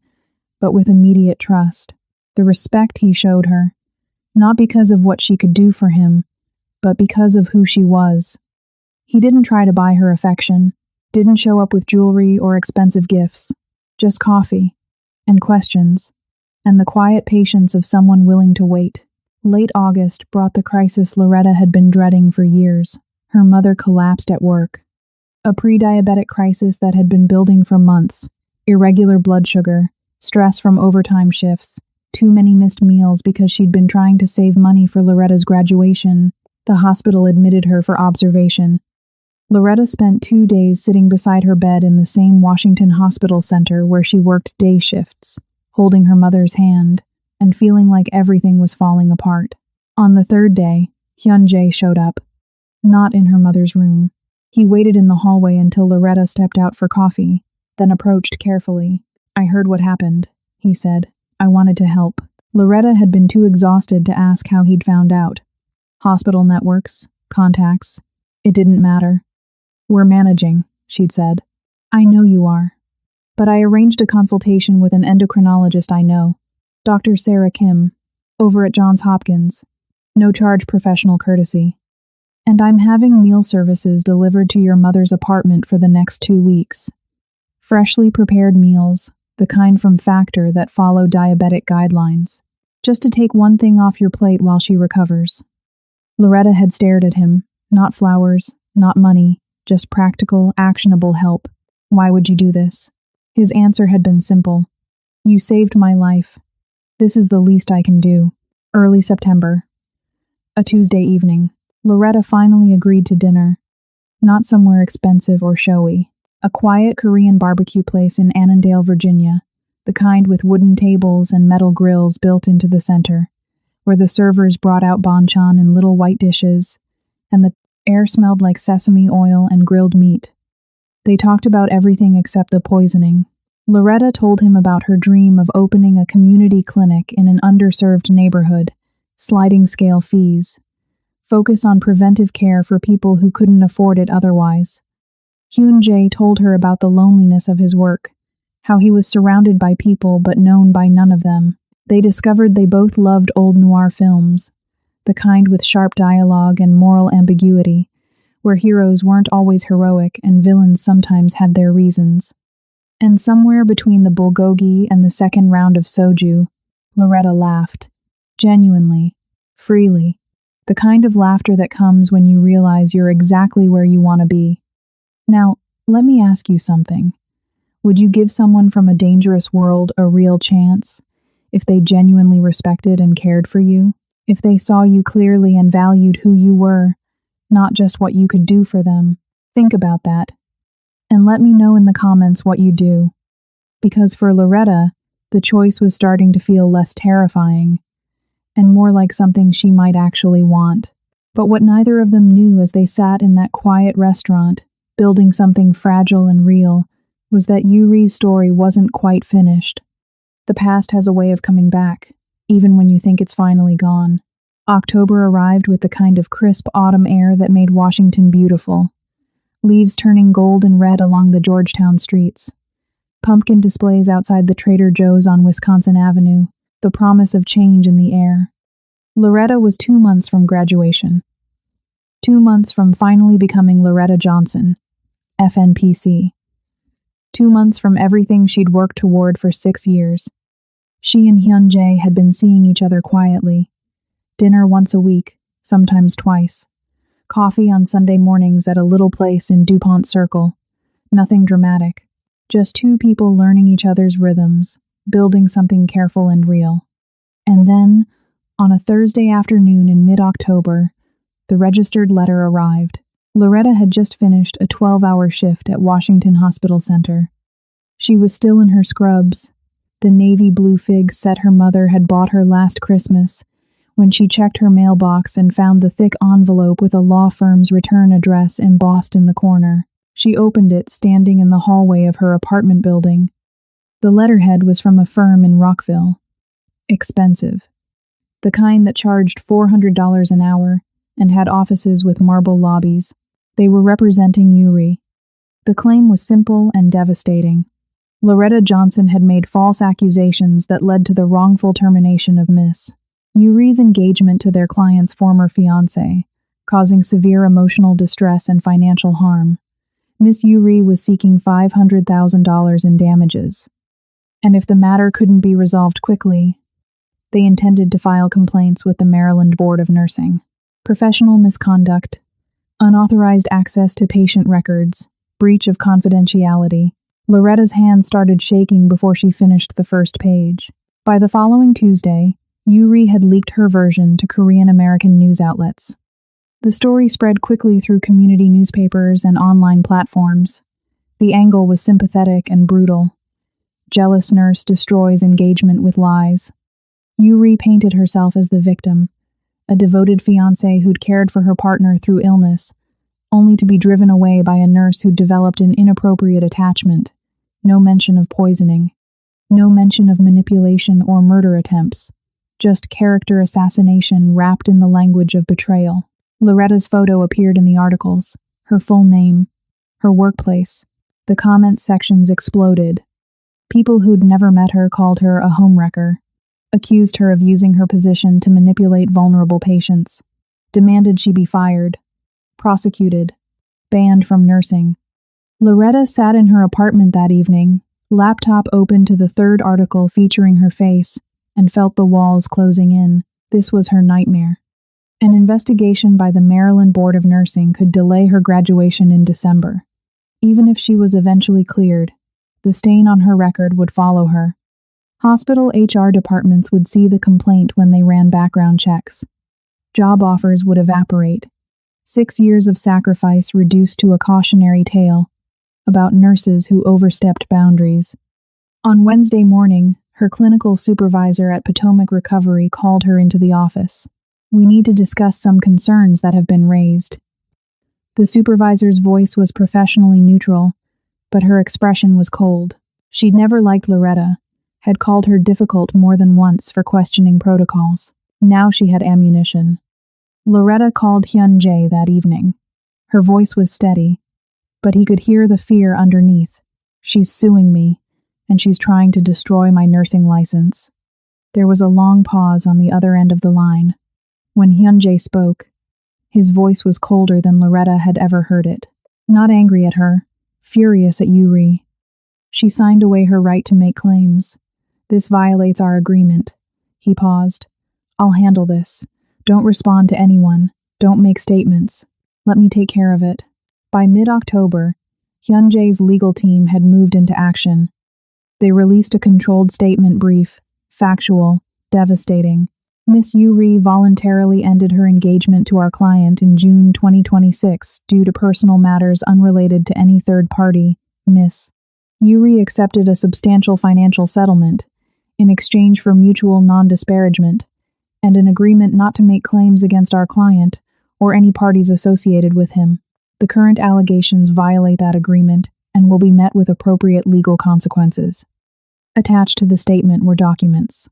but with immediate trust. The respect he showed her. Not because of what she could do for him, but because of who she was. He didn't try to buy her affection, didn't show up with jewelry or expensive gifts. Just coffee. And questions. And the quiet patience of someone willing to wait. Late August brought the crisis Loretta had been dreading for years. Her mother collapsed at work. A pre-diabetic crisis that had been building for months. Irregular blood sugar, stress from overtime shifts, too many missed meals because she'd been trying to save money for Loretta's graduation. The hospital admitted her for observation. Loretta spent 2 days sitting beside her bed in the same Washington hospital center where she worked day shifts, holding her mother's hand, and feeling like everything was falling apart. On the third day, Hyun-jae showed up. Not in her mother's room. He waited in the hallway until Loretta stepped out for coffee, then approached carefully. I heard what happened, he said. I wanted to help. Loretta had been too exhausted to ask how he'd found out. Hospital networks, contacts. It didn't matter. We're managing, she'd said. I know you are. But I arranged a consultation with an endocrinologist I know, Dr. Sarah Kim, over at Johns Hopkins. No charge professional courtesy. And I'm having meal services delivered to your mother's apartment for the next 2 weeks. Freshly prepared meals, the kind from Factor that follow diabetic guidelines. Just to take one thing off your plate while she recovers. Loretta had stared at him. Not flowers, not money, just practical, actionable help. Why would you do this? His answer had been simple. You saved my life. This is the least I can do. Early September. A Tuesday evening. Loretta finally agreed to dinner. Not somewhere expensive or showy. A quiet Korean barbecue place in Annandale, Virginia, the kind with wooden tables and metal grills built into the center, where the servers brought out banchan in little white dishes, and the air smelled like sesame oil and grilled meat. They talked about everything except the poisoning. Loretta told him about her dream of opening a community clinic in an underserved neighborhood, sliding scale fees. Focus on preventive care for people who couldn't afford it otherwise. Hyun-jae told her about the loneliness of his work, how he was surrounded by people but known by none of them. They discovered they both loved old noir films, the kind with sharp dialogue and moral ambiguity, where heroes weren't always heroic and villains sometimes had their reasons. And somewhere between the bulgogi and the second round of soju, Loretta laughed. Genuinely. Freely. The kind of laughter that comes when you realize you're exactly where you want to be. Now, let me ask you something. Would you give someone from a dangerous world a real chance if they genuinely respected and cared for you? If they saw you clearly and valued who you were, not just what you could do for them? Think about that. And let me know in the comments what you do. Because for Loretta, the choice was starting to feel less terrifying and more like something she might actually want. But what neither of them knew as they sat in that quiet restaurant, building something fragile and real, was that Yuri's story wasn't quite finished. The past has a way of coming back, even when you think it's finally gone. October arrived with the kind of crisp autumn air that made Washington beautiful. Leaves turning gold and red along the Georgetown streets. Pumpkin displays outside the Trader Joe's on Wisconsin Avenue, the promise of change in the air. Loretta was 2 months from graduation. 2 months from finally becoming Loretta Johnson, FNPC. 2 months from everything she'd worked toward for 6 years. She and Hyun-jae had been seeing each other quietly. Dinner once a week, sometimes twice. Coffee on Sunday mornings at a little place in DuPont Circle. Nothing dramatic. Just two people learning each other's rhythms, building something careful and real. And then, on a Thursday afternoon in mid-October, the registered letter arrived. Loretta had just finished a 12-hour shift at Washington Hospital Center. She was still in her scrubs, the navy blue figs set her mother had bought her last Christmas, when she checked her mailbox and found the thick envelope with a law firm's return address embossed in the corner. She opened it standing in the hallway of her apartment building. The letterhead was from a firm in Rockville. Expensive. The kind that charged $400 an hour and had offices with marble lobbies. They were representing Yuri. The claim was simple and devastating. Loretta Johnson had made false accusations that led to the wrongful termination of Miss Yuri's engagement to their client's former fiancé, causing severe emotional distress and financial harm. Miss Yuri was seeking $500,000 in damages. And if the matter couldn't be resolved quickly, they intended to file complaints with the Maryland Board of Nursing. Professional misconduct, unauthorized access to patient records, breach of confidentiality. Loretta's hands started shaking before she finished the first page. By the following Tuesday, Yuri had leaked her version to Korean-American news outlets. The story spread quickly through community newspapers and online platforms. The angle was sympathetic and brutal. Jealous nurse destroys engagement with lies. Yuri painted herself as the victim, a devoted fiancé who'd cared for her partner through illness, only to be driven away by a nurse who'd developed an inappropriate attachment. No mention of poisoning. No mention of manipulation or murder attempts. Just character assassination wrapped in the language of betrayal. Loretta's photo appeared in the articles, her full name, her workplace. The comment sections exploded. People who'd never met her called her a homewrecker, accused her of using her position to manipulate vulnerable patients, demanded she be fired, prosecuted, banned from nursing. Loretta sat in her apartment that evening, laptop open to the third article featuring her face, and felt the walls closing in. This was her nightmare. An investigation by the Maryland Board of Nursing could delay her graduation in December. Even if she was eventually cleared, the stain on her record would follow her. Hospital HR departments would see the complaint when they ran background checks. Job offers would evaporate. 6 years of sacrifice reduced to a cautionary tale about nurses who overstepped boundaries. On Wednesday morning, her clinical supervisor at Potomac Recovery called her into the office. "We need to discuss some concerns that have been raised." The supervisor's voice was professionally neutral, but her expression was cold. She'd never liked Loretta, had called her difficult more than once for questioning protocols. Now she had ammunition. Loretta called Hyun-jae that evening. Her voice was steady, but he could hear the fear underneath. "She's suing me, and she's trying to destroy my nursing license." There was a long pause on the other end of the line. When Hyun-jae spoke, his voice was colder than Loretta had ever heard it. Not angry at her, furious at Yuri. "She signed away her right to make claims. This violates our agreement." He paused. "I'll handle this. Don't respond to anyone. Don't make statements. Let me take care of it." By mid-October, Hyun-jae's legal team had moved into action. They released a controlled statement brief, factual, devastating. Miss Yuri voluntarily ended her engagement to our client in June 2026 due to personal matters unrelated to any third party. Miss Yuri accepted a substantial financial settlement in exchange for mutual non-disparagement and an agreement not to make claims against our client or any parties associated with him. The current allegations violate that agreement and will be met with appropriate legal consequences. Attached to the statement were documents.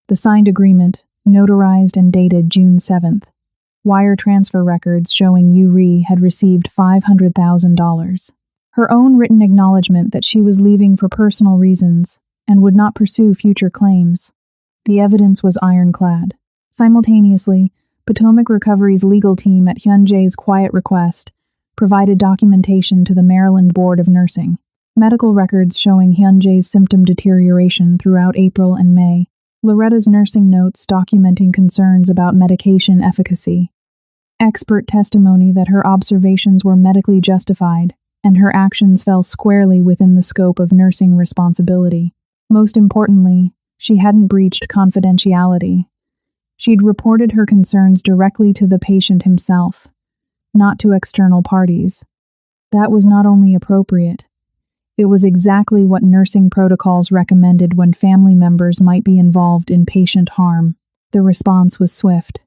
The signed agreement, notarized and dated June 7th. Wire transfer records showing Yuri had received $500,000. Her own written acknowledgement that she was leaving for personal reasons and would not pursue future claims. The evidence was ironclad. Simultaneously, Potomac Recovery's legal team at Hyunjae's quiet request provided documentation to the Maryland Board of Nursing. Medical records showing Hyunjae's symptom deterioration throughout April and May. Loretta's nursing notes documenting concerns about medication efficacy. Expert testimony that her observations were medically justified and her actions fell squarely within the scope of nursing responsibility. Most importantly, she hadn't breached confidentiality. She'd reported her concerns directly to the patient himself, not to external parties. That was not only appropriate, it was exactly what nursing protocols recommended when family members might be involved in patient harm. The response was swift.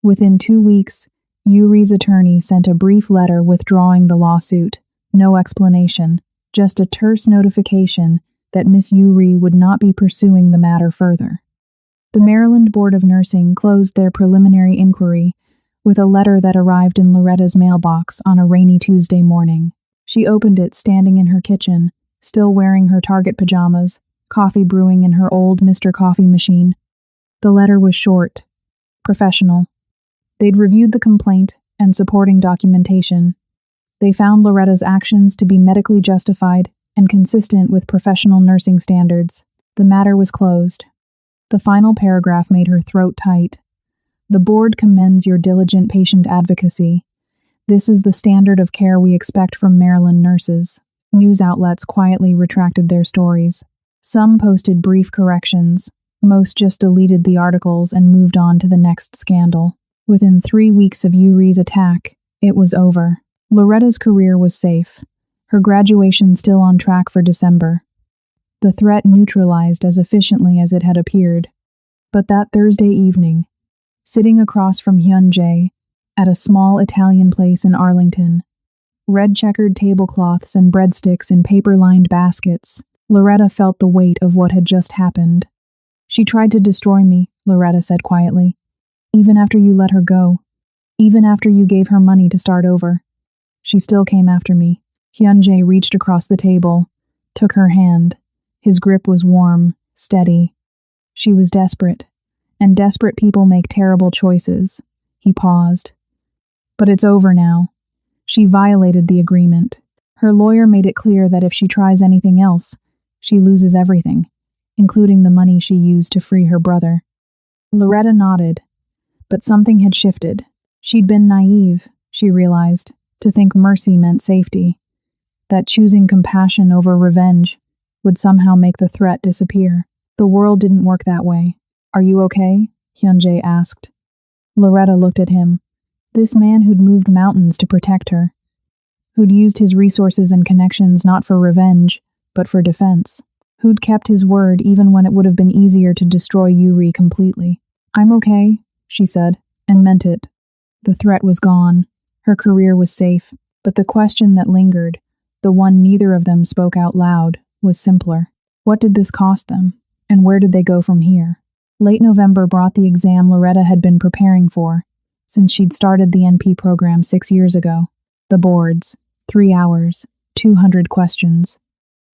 Within 2 weeks, Yuri's attorney sent a brief letter withdrawing the lawsuit. No explanation, just a terse notification that Miss Yuri would not be pursuing the matter further. The Maryland Board of Nursing closed their preliminary inquiry with a letter that arrived in Loretta's mailbox on a rainy Tuesday morning. She opened it standing in her kitchen, still wearing her Target pajamas, coffee brewing in her old Mr. Coffee machine. The letter was short, professional. They'd reviewed the complaint and supporting documentation. They found Loretta's actions to be medically justified and consistent with professional nursing standards. The matter was closed. The final paragraph made her throat tight. The board commends your diligent patient advocacy. This is the standard of care we expect from Maryland nurses. News outlets quietly retracted their stories. Some posted brief corrections. Most just deleted the articles and moved on to the next scandal. Within 3 weeks of Yuri's attack, it was over. Loretta's career was safe. Her graduation still on track for December. The threat neutralized as efficiently as it had appeared. But that Thursday evening, sitting across from Hyunjae, at a small Italian place in Arlington, red-checkered tablecloths and breadsticks in paper-lined baskets, Loretta felt the weight of what had just happened. She tried to destroy me, Loretta said quietly. Even after you let her go. Even after you gave her money to start over. She still came after me. Hyunjae reached across the table, took her hand. His grip was warm, steady. She was desperate, and desperate people make terrible choices. He paused. But it's over now. She violated the agreement. Her lawyer made it clear that if she tries anything else, she loses everything, including the money she used to free her brother. Loretta nodded, but something had shifted. She'd been naive, she realized, to think mercy meant safety, that choosing compassion over revenge would somehow make the threat disappear. The world didn't work that way. Are you okay? Hyunjae asked. Loretta looked at him. This man who'd moved mountains to protect her, who'd used his resources and connections not for revenge, but for defense, who'd kept his word even when it would have been easier to destroy Yuri completely. I'm okay, she said, and meant it. The threat was gone. Her career was safe, but the question that lingered, the one neither of them spoke out loud, was simpler. What did this cost them, and where did they go from here? Late November brought the exam Loretta had been preparing for, since she'd started the NP program 6 years ago. The boards, 3 hours, 200 questions.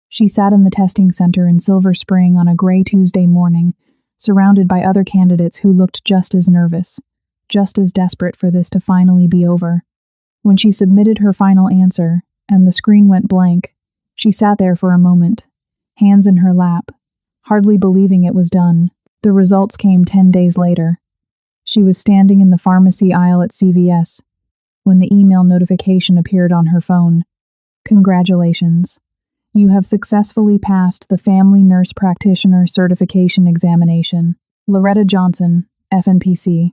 She sat in the testing center in Silver Spring on a gray Tuesday morning, surrounded by other candidates who looked just as nervous, just as desperate for this to finally be over. When she submitted her final answer, and the screen went blank, she sat there for a moment, hands in her lap, hardly believing it was done. The results came 10 days later. She was standing in the pharmacy aisle at CVS when the email notification appeared on her phone. Congratulations. You have successfully passed the Family Nurse Practitioner Certification Examination. Loretta Johnson, FNPC.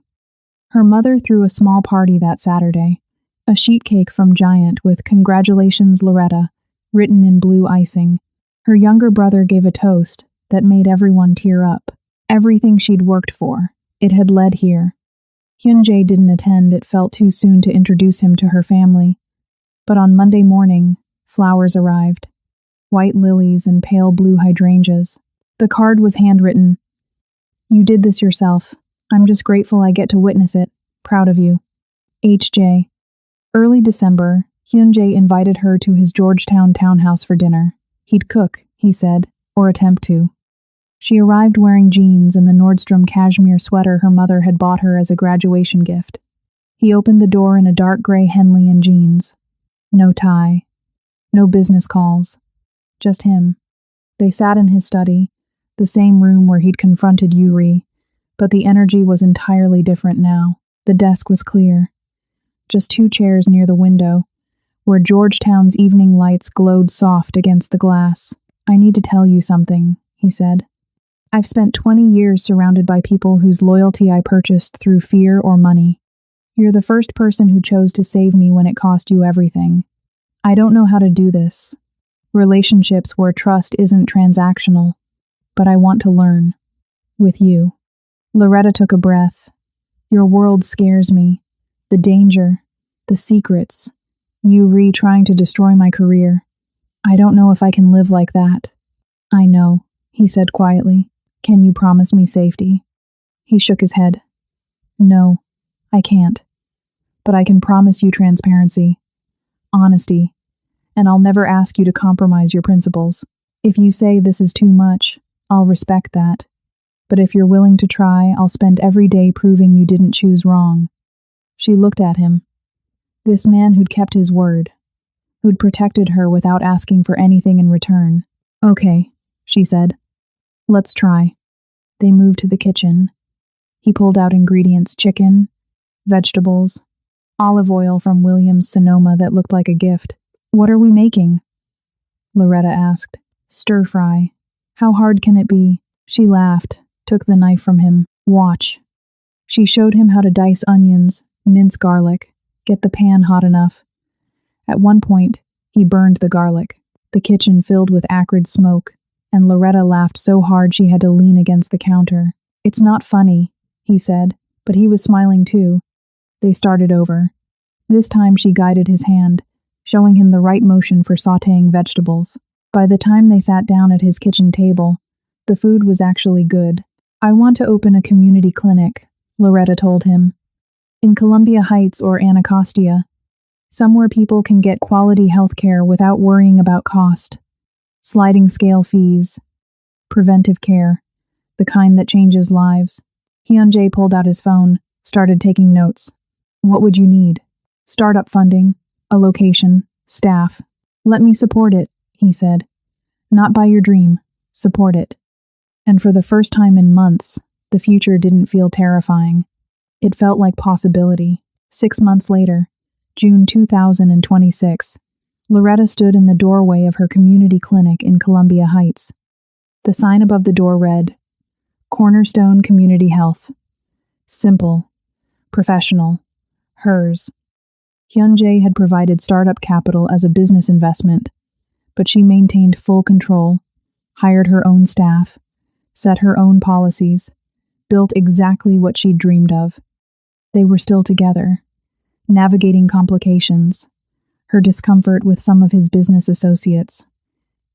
Her mother threw a small party that Saturday. A sheet cake from Giant with "Congratulations, Loretta," written in blue icing. Her younger brother gave a toast that made everyone tear up. Everything she'd worked for, it had led here. Hyunjae didn't attend, it felt too soon to introduce him to her family. But on Monday morning, flowers arrived. White lilies and pale blue hydrangeas. The card was handwritten. You did this yourself. I'm just grateful I get to witness it. Proud of you. H.J. Early December, Hyun-jae invited her to his Georgetown townhouse for dinner. He'd cook, he said, or attempt to. She arrived wearing jeans and the Nordstrom cashmere sweater her mother had bought her as a graduation gift. He opened the door in a dark gray Henley and jeans. No tie. No business calls. Just him. They sat in his study, the same room where he'd confronted Yuri, but the energy was entirely different now. The desk was clear. Just 2 chairs near the window, where Georgetown's evening lights glowed soft against the glass. I need to tell you something, he said. I've spent 20 years surrounded by people whose loyalty I purchased through fear or money. You're the first person who chose to save me when it cost you everything. I don't know how to do this. Relationships where trust isn't transactional, but I want to learn. With you. Loretta took a breath. Your world scares me. The danger, the secrets, you trying to destroy my career. I don't know if I can live like that. I know, he said quietly. Can you promise me safety? He shook his head. No, I can't. But I can promise you transparency, honesty, and I'll never ask you to compromise your principles. If you say this is too much, I'll respect that. But if you're willing to try, I'll spend every day proving you didn't choose wrong. She looked at him. This man who'd kept his word, who'd protected her without asking for anything in return. Okay, she said. Let's try. They moved to the kitchen. He pulled out ingredients: chicken, vegetables, olive oil from Williams' Sonoma that looked like a gift. What are we making? Loretta asked. Stir fry. How hard can it be? She laughed, took the knife from him. Watch. She showed him how to dice onions, mince garlic, get the pan hot enough. At one point, he burned the garlic. The kitchen filled with acrid smoke, and Loretta laughed so hard she had to lean against the counter. It's not funny, he said, but he was smiling too. They started over. This time she guided his hand, showing him the right motion for sautéing vegetables. By the time they sat down at his kitchen table, the food was actually good. I want to open a community clinic, Loretta told him. In Columbia Heights or Anacostia, somewhere people can get quality health care without worrying about cost. Sliding scale fees. Preventive care. The kind that changes lives. Hyun-jae pulled out his phone, started taking notes. What would you need? Startup funding, a location, staff. Let me support it, he said. Not buy your dream, support it. And for the first time in months, the future didn't feel terrifying. It felt like possibility. 6 months later, June 2026, Loretta stood in the doorway of her community clinic in Columbia Heights. The sign above the door read, Cornerstone Community Health. Simple. Professional. Hers. Hyun-jae had provided startup capital as a business investment, but she maintained full control, hired her own staff, set her own policies, built exactly what she'd dreamed of. They were still together, navigating complications, her discomfort with some of his business associates,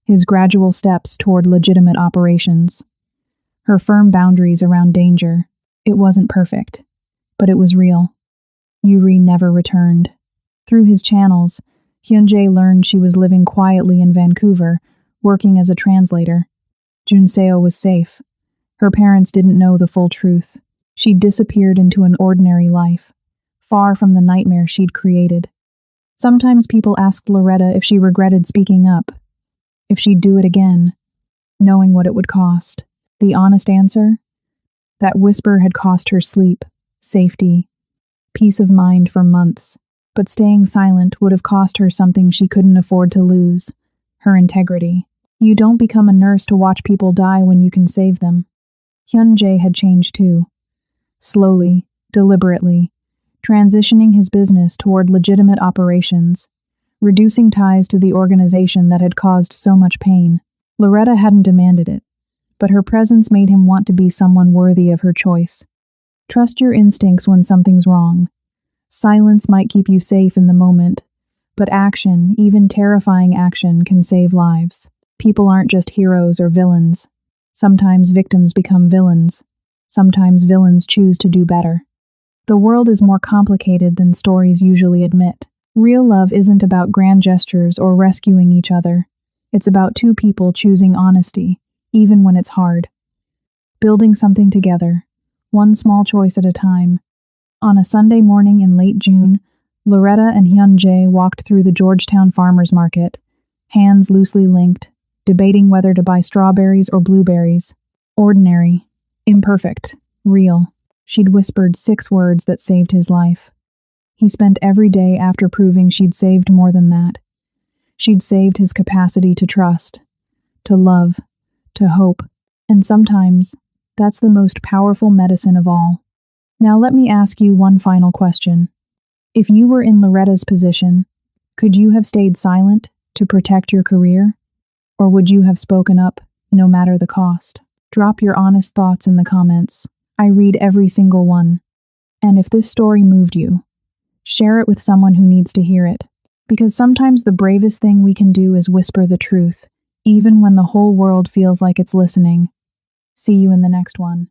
his gradual steps toward legitimate operations, her firm boundaries around danger. It wasn't perfect, but it was real. Yuri never returned. Through his channels, Hyun-jae learned she was living quietly in Vancouver, working as a translator. Junseo was safe. Her parents didn't know the full truth. She'd disappeared into an ordinary life, far from the nightmare she'd created. Sometimes people asked Loretta if she regretted speaking up, if she'd do it again, knowing what it would cost. The honest answer? That whisper had cost her sleep, safety, peace of mind for months. But staying silent would have cost her something she couldn't afford to lose, her integrity. You don't become a nurse to watch people die when you can save them. Hyun-jae had changed too. Slowly, deliberately, transitioning his business toward legitimate operations, reducing ties to the organization that had caused so much pain. Loretta hadn't demanded it, but her presence made him want to be someone worthy of her choice. Trust your instincts when something's wrong. Silence might keep you safe in the moment, but action, even terrifying action, can save lives. People aren't just heroes or villains. Sometimes victims become villains. Sometimes villains choose to do better. The world is more complicated than stories usually admit. Real love isn't about grand gestures or rescuing each other. It's about two people choosing honesty, even when it's hard. Building something together, one small choice at a time. On a Sunday morning in late June, Loretta and Hyun-jae walked through the Georgetown Farmers Market, hands loosely linked, debating whether to buy strawberries or blueberries. Ordinary, imperfect, real. She'd whispered 6 words that saved his life. He spent every day after proving she'd saved more than that. She'd saved his capacity to trust, to love, to hope, and sometimes that's the most powerful medicine of all. Now let me ask you one final question. If you were in Loretta's position, could you have stayed silent to protect your career? Or would you have spoken up, no matter the cost? Drop your honest thoughts in the comments. I read every single one. And if this story moved you, share it with someone who needs to hear it. Because sometimes the bravest thing we can do is whisper the truth, even when the whole world feels like it's listening. See you in the next one.